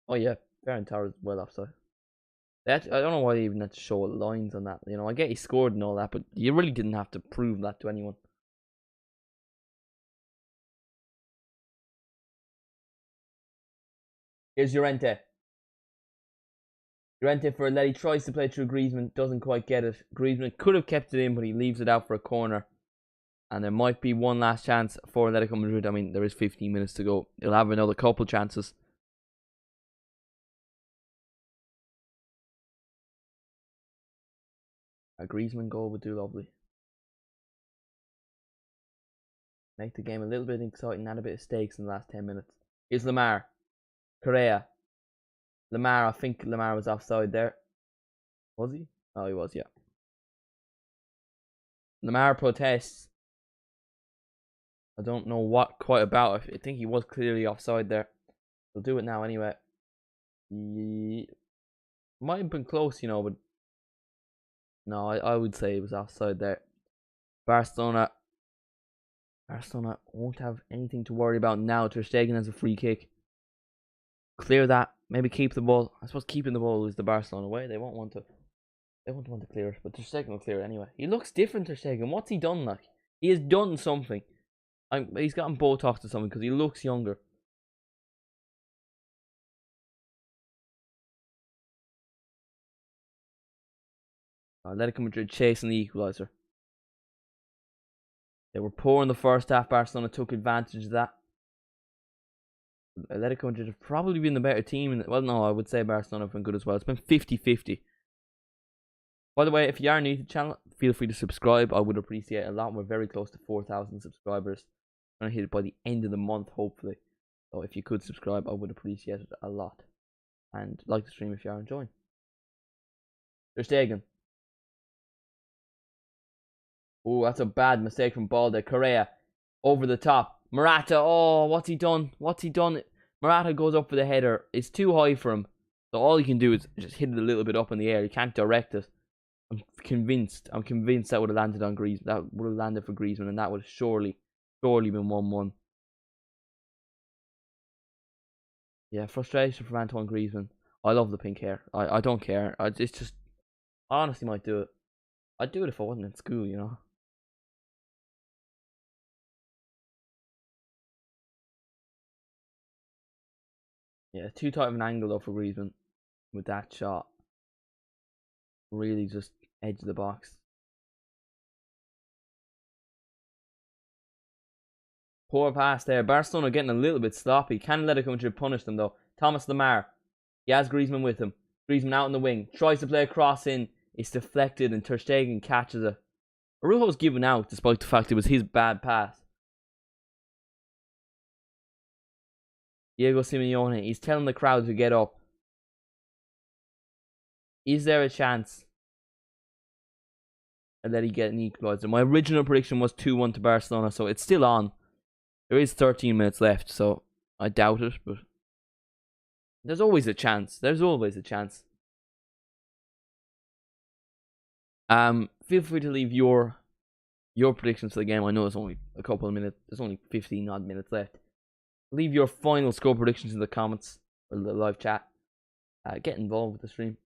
Oh yeah, Ferran Torres well offside. I don't know why they even had to show lines on that. You know, I get he scored and all that, but you really didn't have to prove that to anyone. Here's Llorente. Llorente for Atleti tries to play through Griezmann, doesn't quite get it. Griezmann could have kept it in, but he leaves it out for a corner. And there might be one last chance for Atletico Madrid. I mean, there is 15 minutes to go. He'll have another couple chances. A Griezmann goal would do lovely. Make the game a little bit exciting, add a bit of stakes in the last 10 minutes. Here's Lamar. Correa. Lamar, I think Lamar was offside there. Was he? Oh, he was, yeah. Lamar protests. I don't know what quite about. I think he was clearly offside there. We'll do it now anyway. He might have been close, you know, but no, I would say he was offside there. Barcelona won't have anything to worry about now. Ter Stegen has a free kick. Clear that. Maybe keep the ball. I suppose keeping the ball is the Barcelona way. They won't want to. They won't want to clear it, but Ter Stegen will clear it anyway. He looks different, Ter Stegen. What's he done like? He has done something. He's gotten Botox or something because he looks younger. Atletico Madrid chasing the equaliser. They were poor in the first half. Barcelona took advantage of that. Atletico Madrid have probably been the better team. Well, no, I would say Barcelona have been good as well. It's been 50-50. By the way, if you are new to the channel, feel free to subscribe. I would appreciate it a lot. We're very close to 4,000 subscribers. I'm going to hit it by the end of the month, hopefully. So if you could subscribe, I would appreciate it a lot. And like the stream if you are enjoying. Ter Stegen. Oh, that's a bad mistake from Balde. Correa. Over the top. Morata. Oh, what's he done? What's he done? Morata goes up for the header. It's too high for him. So all he can do is just hit it a little bit up in the air. He can't direct it. I'm convinced that would have landed on Griezmann. That would have landed for Griezmann, and that would have surely been 1-1. Yeah, frustration from Antoine Griezmann. I love the pink hair. I don't care. It's just, I honestly might do it. I'd do it if I wasn't in school, you know. Yeah, too tight of an angle though for Griezmann with that shot. Really just edge of the box. Poor pass there. Barcelona getting a little bit sloppy. Can Atletico Madrid punish them though? Thomas Lamar. He has Griezmann with him. Griezmann out in the wing. Tries to play a cross in. It's deflected and Ter Stegen catches it. Araujo's given out despite the fact it was his bad pass. Diego Simeone. He's telling the crowd to get up. Is there a chance that he get an equaliser? My original prediction was 2-1 to Barcelona, so it's still on. There is 13 minutes left, so I doubt it, but there's always a chance. There's always a chance. Feel free to leave your predictions for the game. I know it's only a couple of minutes. There's only 15 odd minutes left. Leave your final score predictions in the comments or the live chat. Get involved with the stream.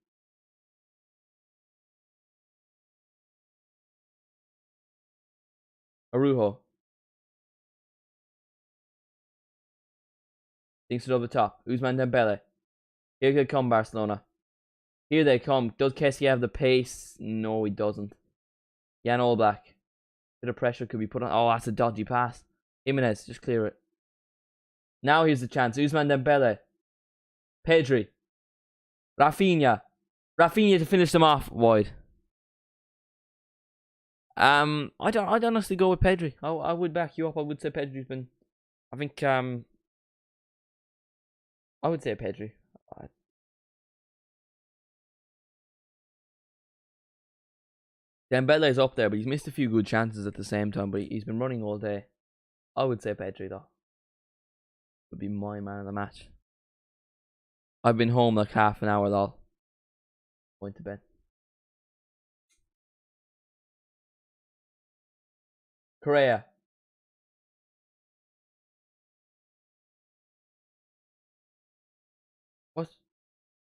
Arujo thinks it over the top. Ousmane Dembele. Here they come, Barcelona. Here they come. Does Kessie have the pace? No, he doesn't. Jan Oblak. Bit of pressure could be put on. Oh, that's a dodgy pass. Jimenez, just clear it. Now here's the chance. Ousmane Dembele. Pedri. Rafinha. Rafinha to finish them off wide. I'd honestly go with Pedri. I would back you up. I would say Pedri's been. I think I would say Pedri. Dembele's up there, but he's missed a few good chances at the same time. But he's been running all day. I would say Pedri though. Would be my man of the match. I've been home like half an hour though. Going to bed. Correa.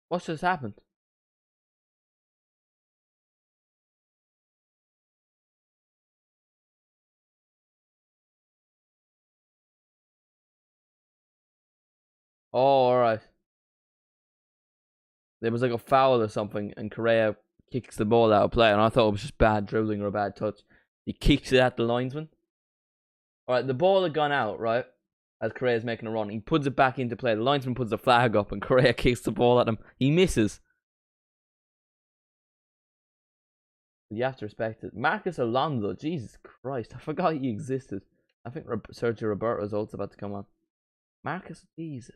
What's just happened? Oh, alright. There was like a foul or something, and Correa kicks the ball out of play, and I thought it was just bad dribbling or a bad touch. He kicks it at the linesman. Alright, the ball had gone out, right? As Correa's making a run. He puts it back into play. The linesman puts the flag up, and Correa kicks the ball at him. He misses. But you have to respect it. Marcus Alonso, Jesus Christ, I forgot he existed. I think Sergio Roberto's also about to come on. Marcus, Jesus.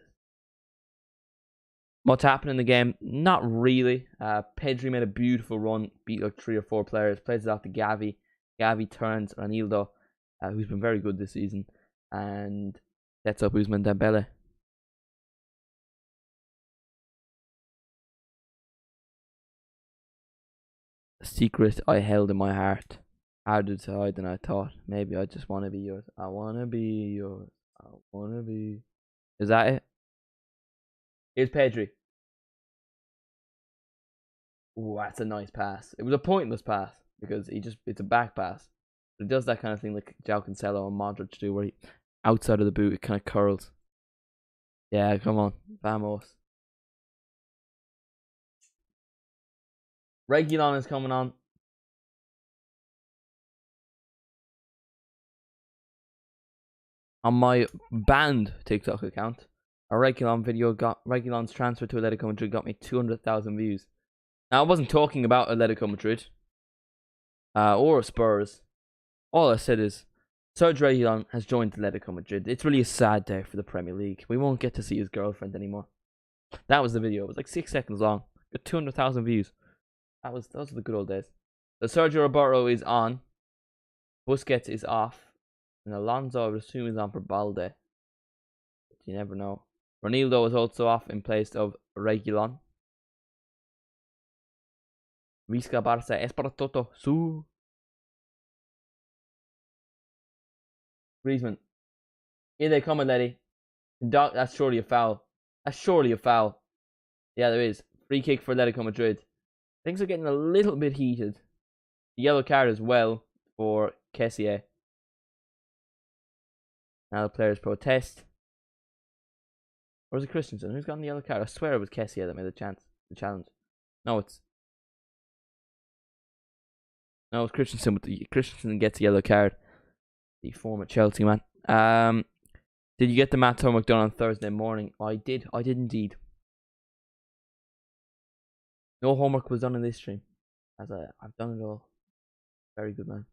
What's happened in the game? Not really. Pedri made a beautiful run, beat like 3 or 4 players, plays it off to Gavi. Gavi turns Ronaldo, who's been very good this season, and sets up Ousmane Dembele. A secret I held in my heart. Harder to hide than I thought. Maybe I just want to be yours. I want to be yours. I want to be. Is that it? Here's Pedri. Ooh, that's a nice pass. It was a pointless pass because it's a back pass. But it does that kind of thing like João Cancelo and Modric do, where he, outside of the boot, it kind of curls. Yeah, come on. Vamos. Reguilon is coming on. On my banned TikTok account, a Reguilon video Reguilon's transfer to Atletico Madrid got me 200,000 views. Now, I wasn't talking about Atletico Madrid or Spurs. All I said is Sergio Reguilon has joined Atletico Madrid. It's really a sad day for the Premier League. We won't get to see his girlfriend anymore. That was the video. It was like 6 seconds long. Got 200,000 views. Those were the good old days. So Sergio Roberto is on. Busquets is off. And Alonso, I would assume, is on for Balde. But you never know. Ronaldo is also off in place of Reguilon. Visca Barça es para todo. Su. Griezmann. Here they come, Atleti. That's surely a foul. That's surely a foul. Yeah, there is. Free kick for Atletico Madrid. Things are getting a little bit heated. The yellow card as well for Kessie. Now the players protest. Or is it Christensen? Who's gotten the yellow card? I swear it was Kessie that made the challenge. No, it's Christensen. Christensen gets a yellow card. The former Chelsea man. Did you get the maths homework done on Thursday morning? I did indeed. No homework was done in this stream, as I've done it all. Very good, man.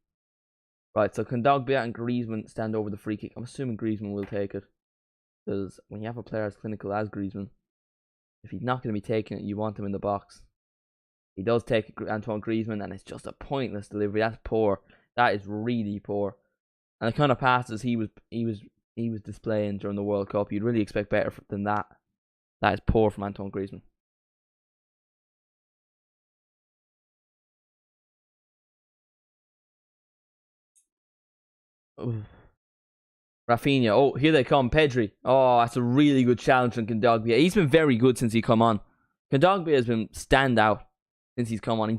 Right, so Kondogbia and Griezmann stand over the free kick. I'm assuming Griezmann will take it, because when you have a player as clinical as Griezmann, if he's not going to be taking it, you want him in the box. He does take Antoine Griezmann, and it's just a pointless delivery. That's poor. That is really poor. And the kind of passes he was he was displaying during the World Cup. You'd really expect better than that. That is poor from Antoine Griezmann. Ooh. Rafinha. Oh, here they come. Pedri. Oh, that's a really good challenge from Kondogbia. He's been very good since he come on. Kondogbia has been standout since he's come on.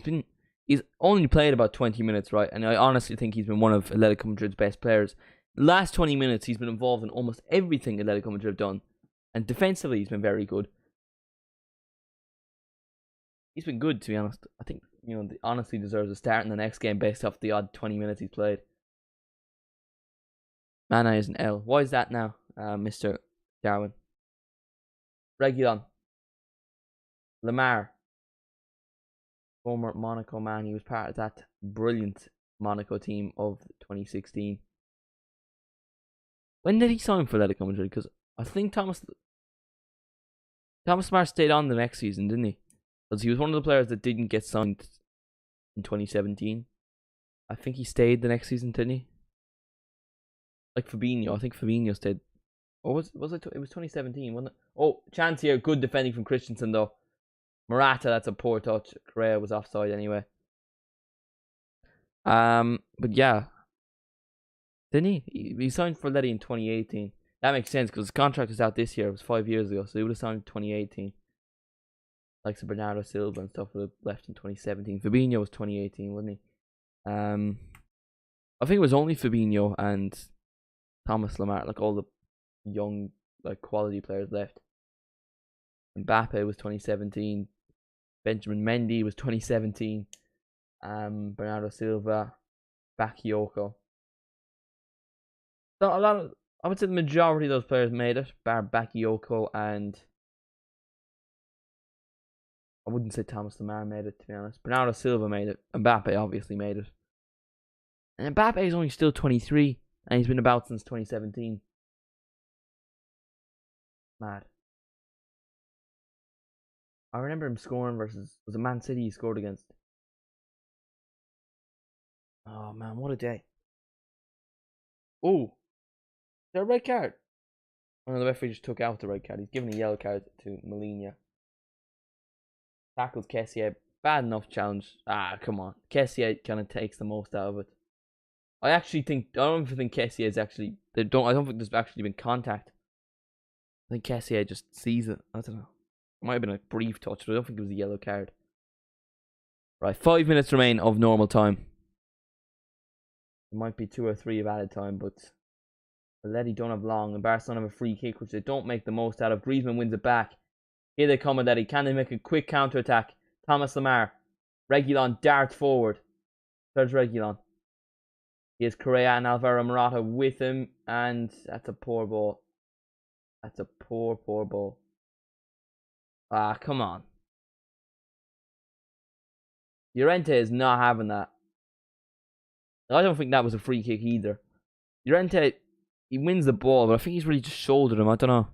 He's only played about 20 minutes, right? And I honestly think he's been one of Atletico Madrid's best players. The last 20 minutes, he's been involved in almost everything Atletico Madrid have done. And defensively, he's been very good. He's been good, to be honest. I think, honestly deserves a start in the next game based off the odd 20 minutes he's played. Mana is an L. Why is that now, Mr. Darwin? Reguilon. Lemar. Former Monaco man. He was part of that brilliant Monaco team of 2016. When did he sign for Atletico Madrid? Because I think Thomas Lemar stayed on the next season, didn't he? Because he was one of the players that didn't get signed in 2017. I think he stayed the next season, didn't he? Like Fabinho. I think Fabinho stayed. Or was it? It was 2017, wasn't it? Oh, chance here. Good defending from Christensen, though. Morata, that's a poor touch. Correa was offside anyway. But yeah. Didn't he? He signed for Letty in 2018. That makes sense because his contract was out this year. It was 5 years ago, so he would have signed in 2018. Like some Bernardo Silva and stuff would have left in 2017. Fabinho was 2018, wasn't he? I think it was only Fabinho and Thomas Lemar, like all the young, like quality players left. Mbappe was 2017. Benjamin Mendy was 2017. Bernardo Silva, Bakayoko. So I would say the majority of those players made it, bar Bakayoko, and I wouldn't say Thomas Lemar made it, to be honest. Bernardo Silva made it. Mbappe obviously made it. And Mbappe is only still 23, and he's been about since 2017. Mad. I remember him scoring versus, was it Man City he scored against? Oh man, what a day. Oh, is there a red card? Oh, the referee just took out the red card. He's given a yellow card to Mourinho. Tackles Kessié. Bad enough challenge. Ah, come on. Kessié kind of takes the most out of it. I don't even think Kessié is actually, I don't think there's actually been contact. I think Kessié just sees it. I don't know. It might have been a brief touch, but I don't think it was a yellow card. Right, 5 minutes remain of normal time. It might be 2 or 3 of added time, but Atleti don't have long, and Barcelona have a free kick, which they don't make the most out of. Griezmann wins it back. Here they come, Atleti. Can they make a quick counter-attack? Thomas Lemar. Reguilon darts forward. There's Reguilon. He has Correa and Alvaro Morata with him, and that's a poor ball. That's a poor ball. Ah, come on. Llorente is not having that. I don't think that was a free kick either. Llorente, he wins the ball, but I think he's really just shouldered him. I don't know.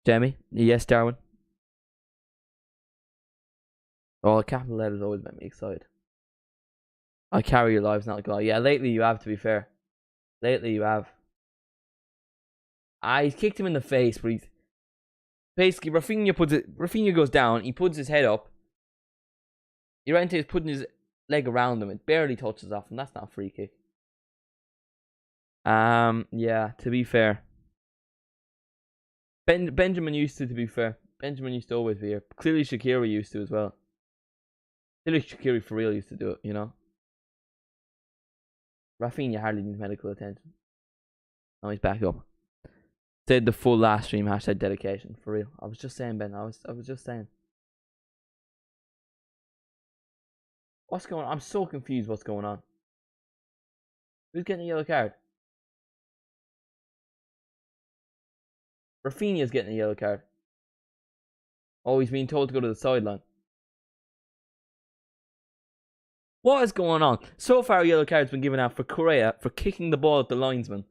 Jamie? Yes, Darwin? Oh, capital letters always make me excited. I carry your lives, not like, yeah, lately you have, to be fair. Lately you have. He's kicked him in the face, but he's... Basically, Rafinha goes down, he puts his head up. Llorente is putting his leg around him. It barely touches off him. That's not a free kick. Yeah, to be fair. Benjamin used to be fair. Benjamin used to always be here. Clearly Shaqiri used to as well. Clearly Shaqiri for real used to do it, you know. Rafinha hardly needs medical attention. Now he's back up. Said the full last stream, hashtag dedication. For real. I was just saying, Ben. I was just saying. What's going on? I'm so confused what's going on. Who's getting a yellow card? Rafinha's getting a yellow card. Oh, he's being told to go to the sideline. What is going on? So far, a yellow card's been given out for Correa for kicking the ball at the linesman.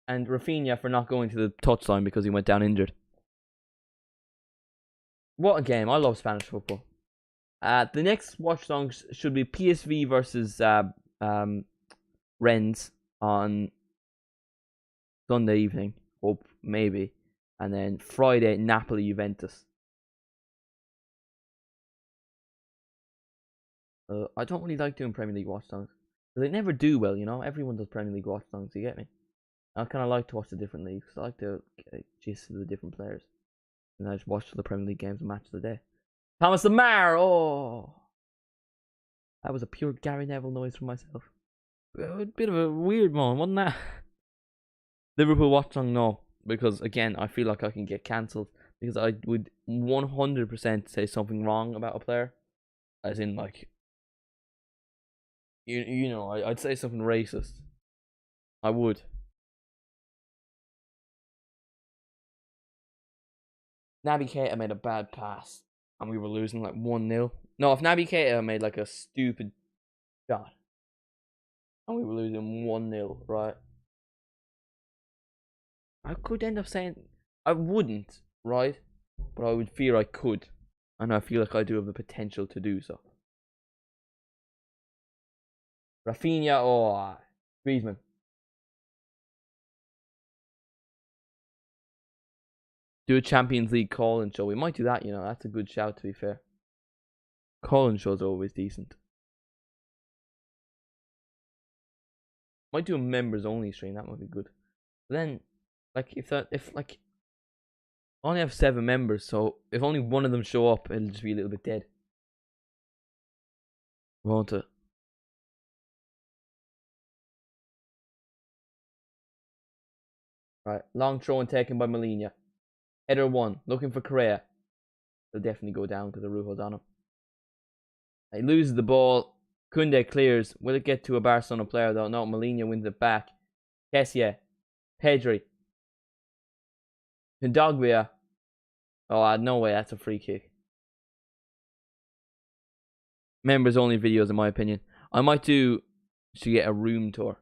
And Rafinha for not going to the touchline because he went down injured. What a game. I love Spanish football. The next Watchalong should be PSV versus Rennes on Sunday evening, hope maybe, and then Friday Napoli Juventus. I don't really like doing Premier League watch songs. They never do well, you know. Everyone does Premier League watch songs. You get me? I kind of like to watch the different leagues. I like to get a gist of the different players, and I just watch the Premier League games and match of the day. Thomas Lemar. Oh, that was a pure Gary Neville noise from myself. A bit of a weird one, wasn't that? Liverpool watch song, no, because again, I feel like I can get cancelled because I would 100% say something wrong about a player, as in like, you know, I'd say something racist. I would. Naby Keita made a bad pass and we were losing like 1-0. No, if Naby Keita made like a stupid shot and we were losing 1-0, right? I could end up saying I wouldn't, right? But I would fear I could. And I feel like I do have the potential to do so. Rafinha or Griezmann. Do a Champions League call-in show. We might do that, you know. That's a good shout, to be fair. Call-in shows are always decent. Might do a members-only stream. That might be good. But then, like, if like, I only have 7 members, so if only one of them show up, it'll just be a little bit dead. Won't it? Right, long throw and taken by Molina. Header 1, looking for Correa. He'll definitely go down because Araujo's on him. He loses the ball. Koundé clears. Will it get to a Barcelona player though? No, Molina wins it back. Kessie. Pedri. Kondogbia. Oh, no way, that's a free kick. Members only videos in my opinion. I might do to get a room tour.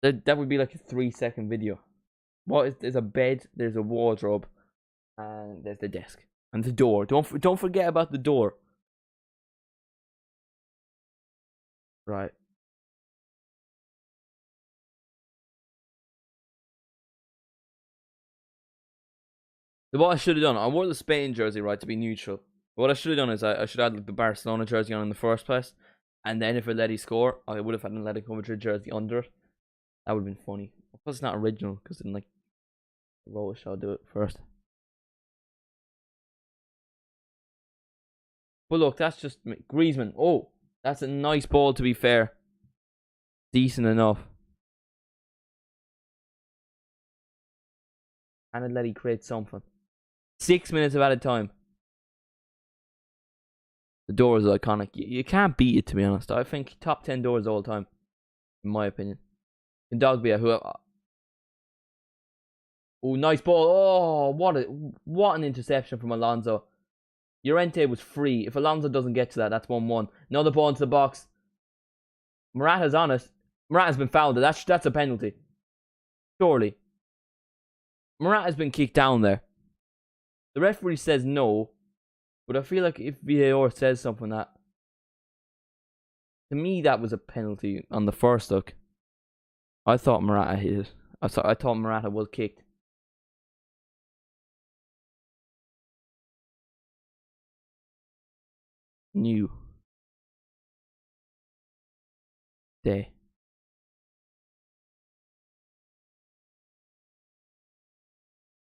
That would be like a 3-second video. There's a bed, there's a wardrobe, and there's the desk. And the door. Don't forget about the door. Right. What I should have done, I wore the Spain jersey, right, to be neutral. What I should have done is I should have had the Barcelona jersey on in the first place. And then if Atleti score, I would have had an Atletico Madrid jersey under it. That would have been funny. Of course it's not original, because then like, Rollish, I'll do it first. But look, that's just Griezmann. Oh, that's a nice ball, to be fair. Decent enough. And Atleti create something. 6 minutes of added time. The door is iconic. You can't beat it, to be honest. I think top 10 doors all the time, in my opinion. Kondogbia, who... Oh, nice ball. Oh, what an interception from Alonso. Llorente was free. If Alonso doesn't get to that, that's 1-1. Another ball into the box. Morata's on it. Morata's been fouled. That's a penalty. Surely. Morata's been kicked down there. The referee says no. But I feel like if VAR says something that... To me, that was a penalty on the first look. I thought Morata hit it. I thought Morata was kicked. New day.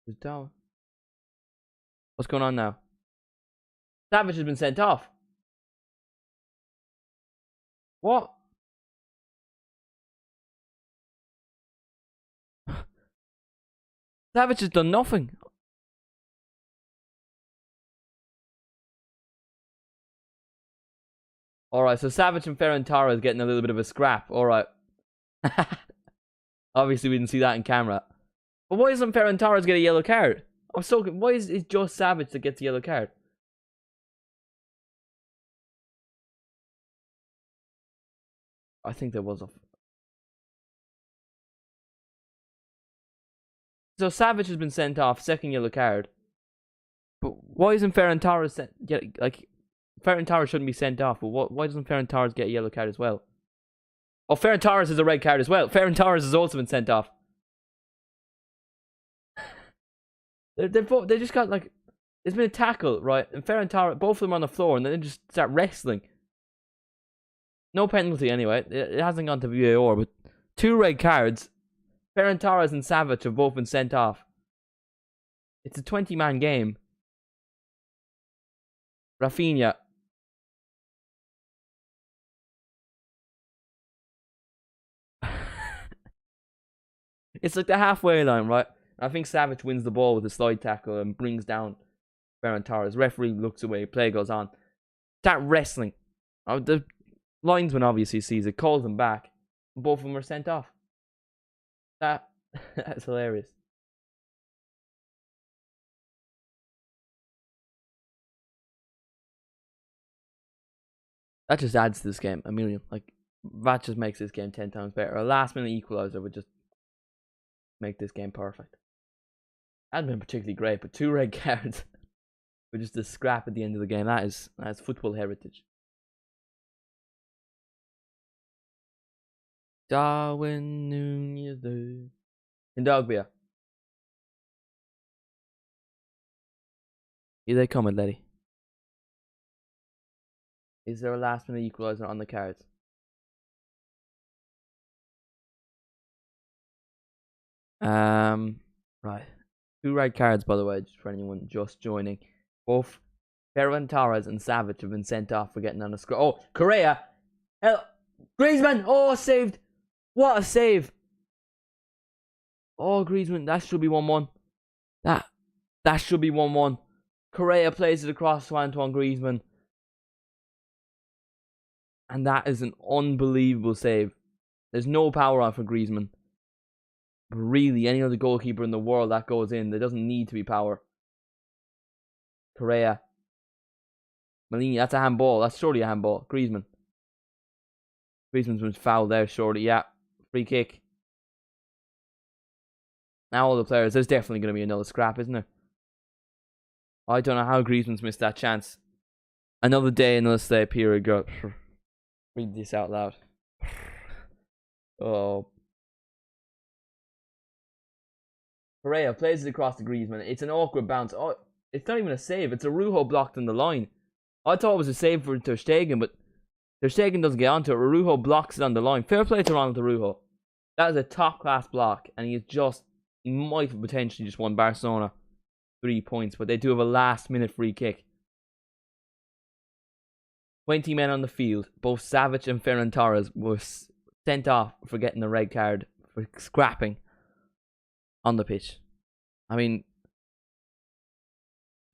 It's down. What's going on now? Savage has been sent off. What? Savage has done nothing. Alright, so Savage and Ferran Torres getting a little bit of a scrap. Alright. Obviously, we didn't see that in camera. But why doesn't Ferran Torres get a yellow card? I'm so... Why is it just Savage that gets a yellow card? I think there was a... So Savage has been sent off, second yellow card. But why isn't Ferran Torres Ferran Torres shouldn't be sent off, but why doesn't Ferran Torres get a yellow card as well? Oh, Ferran Torres is a red card as well. Ferran Torres has also been sent off. They just got like, there's been a tackle, right? And Ferran Torres, both of them are on the floor, and then they just start wrestling. No penalty anyway. It hasn't gone to VAR, but 2 red cards. Ferran Torres and Savic have both been sent off. It's a 20-man game. Rafinha. It's like the halfway line, right? I think Savic wins the ball with a slide tackle and brings down Ferran Torres. Referee looks away. Play goes on. Start wrestling. The linesman obviously sees it, calls them back. Both of them are sent off. That's hilarious. That just adds to this game a million. Like, that just makes this game 10 times better. A last-minute equalizer would just make this game perfect. Hadn't been particularly great, but 2 red cards were just a scrap at the end of the game. That's football heritage. Darwin Nunez. Kondogbia. Here they come, Atleti. Is there a last-minute equalizer on the cards? Right. 2 red cards, by the way, just for anyone just joining. Both Ferran Torres and Savic have been sent off for getting on the scrum. Oh, Correa! Griezmann! Oh, saved! What a save! Oh, Griezmann, that should be 1-1. That should be 1-1. Correa plays it across to Antoine Griezmann. And that is an unbelievable save. There's no power on for Griezmann. But really, any other goalkeeper in the world that goes in, there doesn't need to be power. Correa. Malini, that's a handball. That's surely a handball. Griezmann. Griezmann's been fouled there, surely. Yeah. Free kick. Now all the players, there's definitely going to be another scrap, isn't there? I don't know how Griezmann's missed that chance. Another day, another step. Here we go. Read this out loud. Oh. Correa plays it across to Griezmann. It's an awkward bounce. Oh, it's not even a save. It's a Araujo blocked on the line. I thought it was a save for Ter Stegen, but Ter Stegen doesn't get onto it. Araujo blocks it on the line. Fair play to Ronald Araujo. That is a top-class block, and he might have potentially just won Barcelona 3 points, but they do have a last-minute free kick. 20 men on the field. Both Savic and Ferran Torres were sent off for getting a red card for scrapping on the pitch. I mean,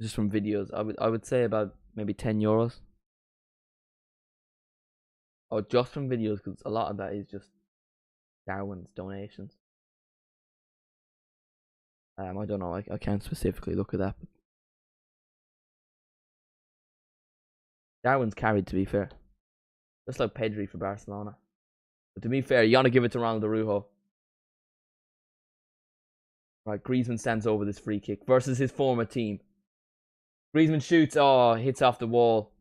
just from videos, I would say about maybe €10. Oh, just from videos, because a lot of that is just Darwin's donations. I don't know. I can't specifically look at that. But Darwin's carried, to be fair. Just like Pedri for Barcelona. But to be fair, you gotta give it to Ronald Araujo. Right, Griezmann stands over this free kick versus his former team. Griezmann shoots. Oh, hits off the wall.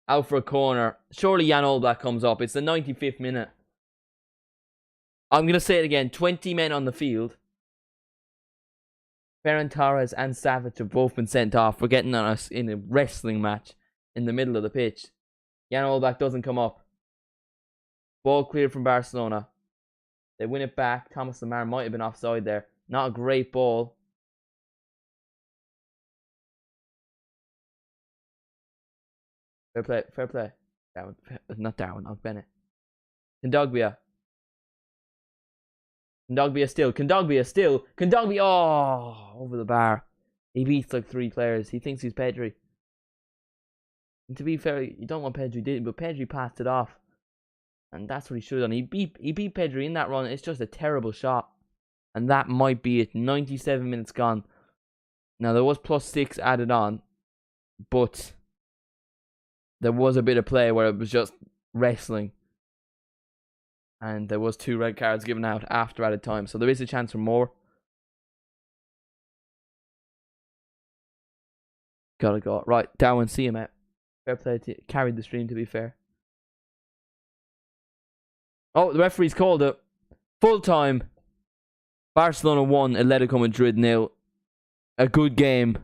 Out for a corner. Surely Jan Oblak comes up. It's the 95th minute. I'm going to say it again. 20 men on the field. Ferran Torres and Savic have both been sent off for getting on us in a wrestling match in the middle of the pitch. Jan Oblak doesn't come up. Ball cleared from Barcelona. They win it back. Thomas Lemar might have been offside there. Not a great ball. Fair play. Fair play. Darwin. Not Darwin. Bennett. Kondogbia. Kondogbia still. Kondogbia still. Kondogbia. Oh, over the bar. He beats like 3 players. He thinks he's Pedri. And to be fair, you don't want Pedri did, but Pedri passed it off. And that's what he should have done. He beat Pedri in that run. It's just a terrible shot. And that might be it. 97 minutes gone. Now, there was +6 added on. But there was a bit of play where it was just wrestling. And there was 2 red cards given out after added time. So there is a chance for more. Gotta go. Right, Darwin, see him out. Fair play to you. Carried the stream, to be fair. Oh, the referee's called it. Full time. Barcelona 1, Atletico Madrid 0. a good game.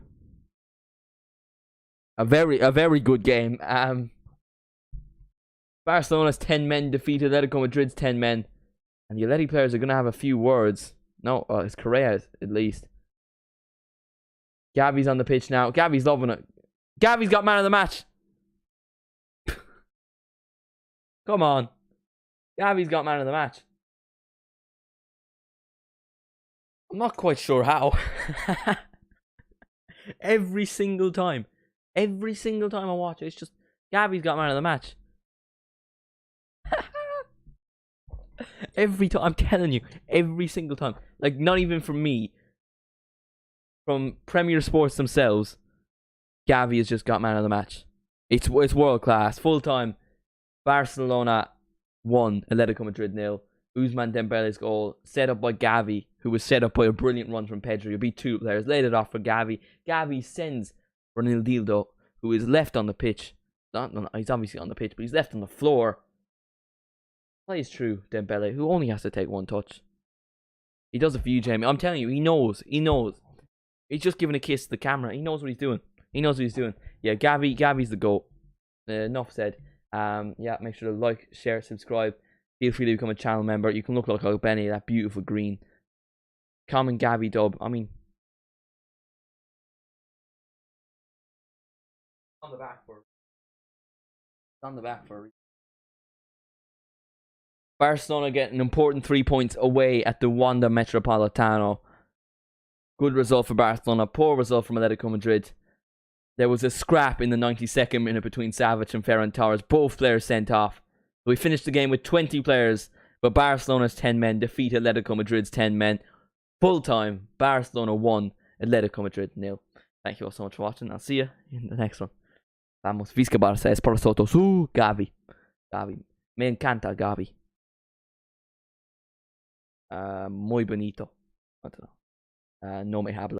A very good game. Barcelona's 10 men defeated Atletico Madrid's 10 men. And the Atleti players are going to have a few words. No, it's Correa at least. Gavi's on the pitch now. Gavi's loving it. Gavi's got man of the match. Come on. Gavi's got man of the match. I'm not quite sure how. Every single time I watch it, it's just Gavi's got man of the match. Every time, I'm telling you, every single time. Like, not even from me. From Premier Sports themselves, Gavi has just got man of the match. It's world class. Full time, Barcelona 1, Atletico Madrid 0. Ousmane Dembele's goal, set up by Gavi, who was set up by a brilliant run from Pedri. He beat two players, laid it off for Gavi. Gavi sends Ronaldinho, who is left on the pitch. He's obviously on the pitch, but he's left on the floor. Plays through Dembele, who only has to take one touch. He does a few, Jamie. I'm telling you, he knows. He's just giving a kiss to the camera. He knows what he's doing. Yeah, Gavi's the GOAT. Enough said. Yeah, make sure to like, share, subscribe. Feel free to become a channel member. You can look like Benny, that beautiful green. Common Gavi dub. I mean, on the back for. Barcelona get an important 3 points away at the Wanda Metropolitano. Good result for Barcelona. Poor result from Atletico Madrid. There was a scrap in the 92nd minute between Savic and Ferran Torres. Both players sent off. We finished the game with 20 players, but Barcelona's 10 men defeat Atletico Madrid's 10 men. Full time, Barcelona 1, Atletico Madrid 0. Thank you all so much for watching. I'll see you in the next one. Vamos, Visca Barça, es por nosotros. Gavi. Me encanta Gavi. Muy bonito. I don't know. No me habla.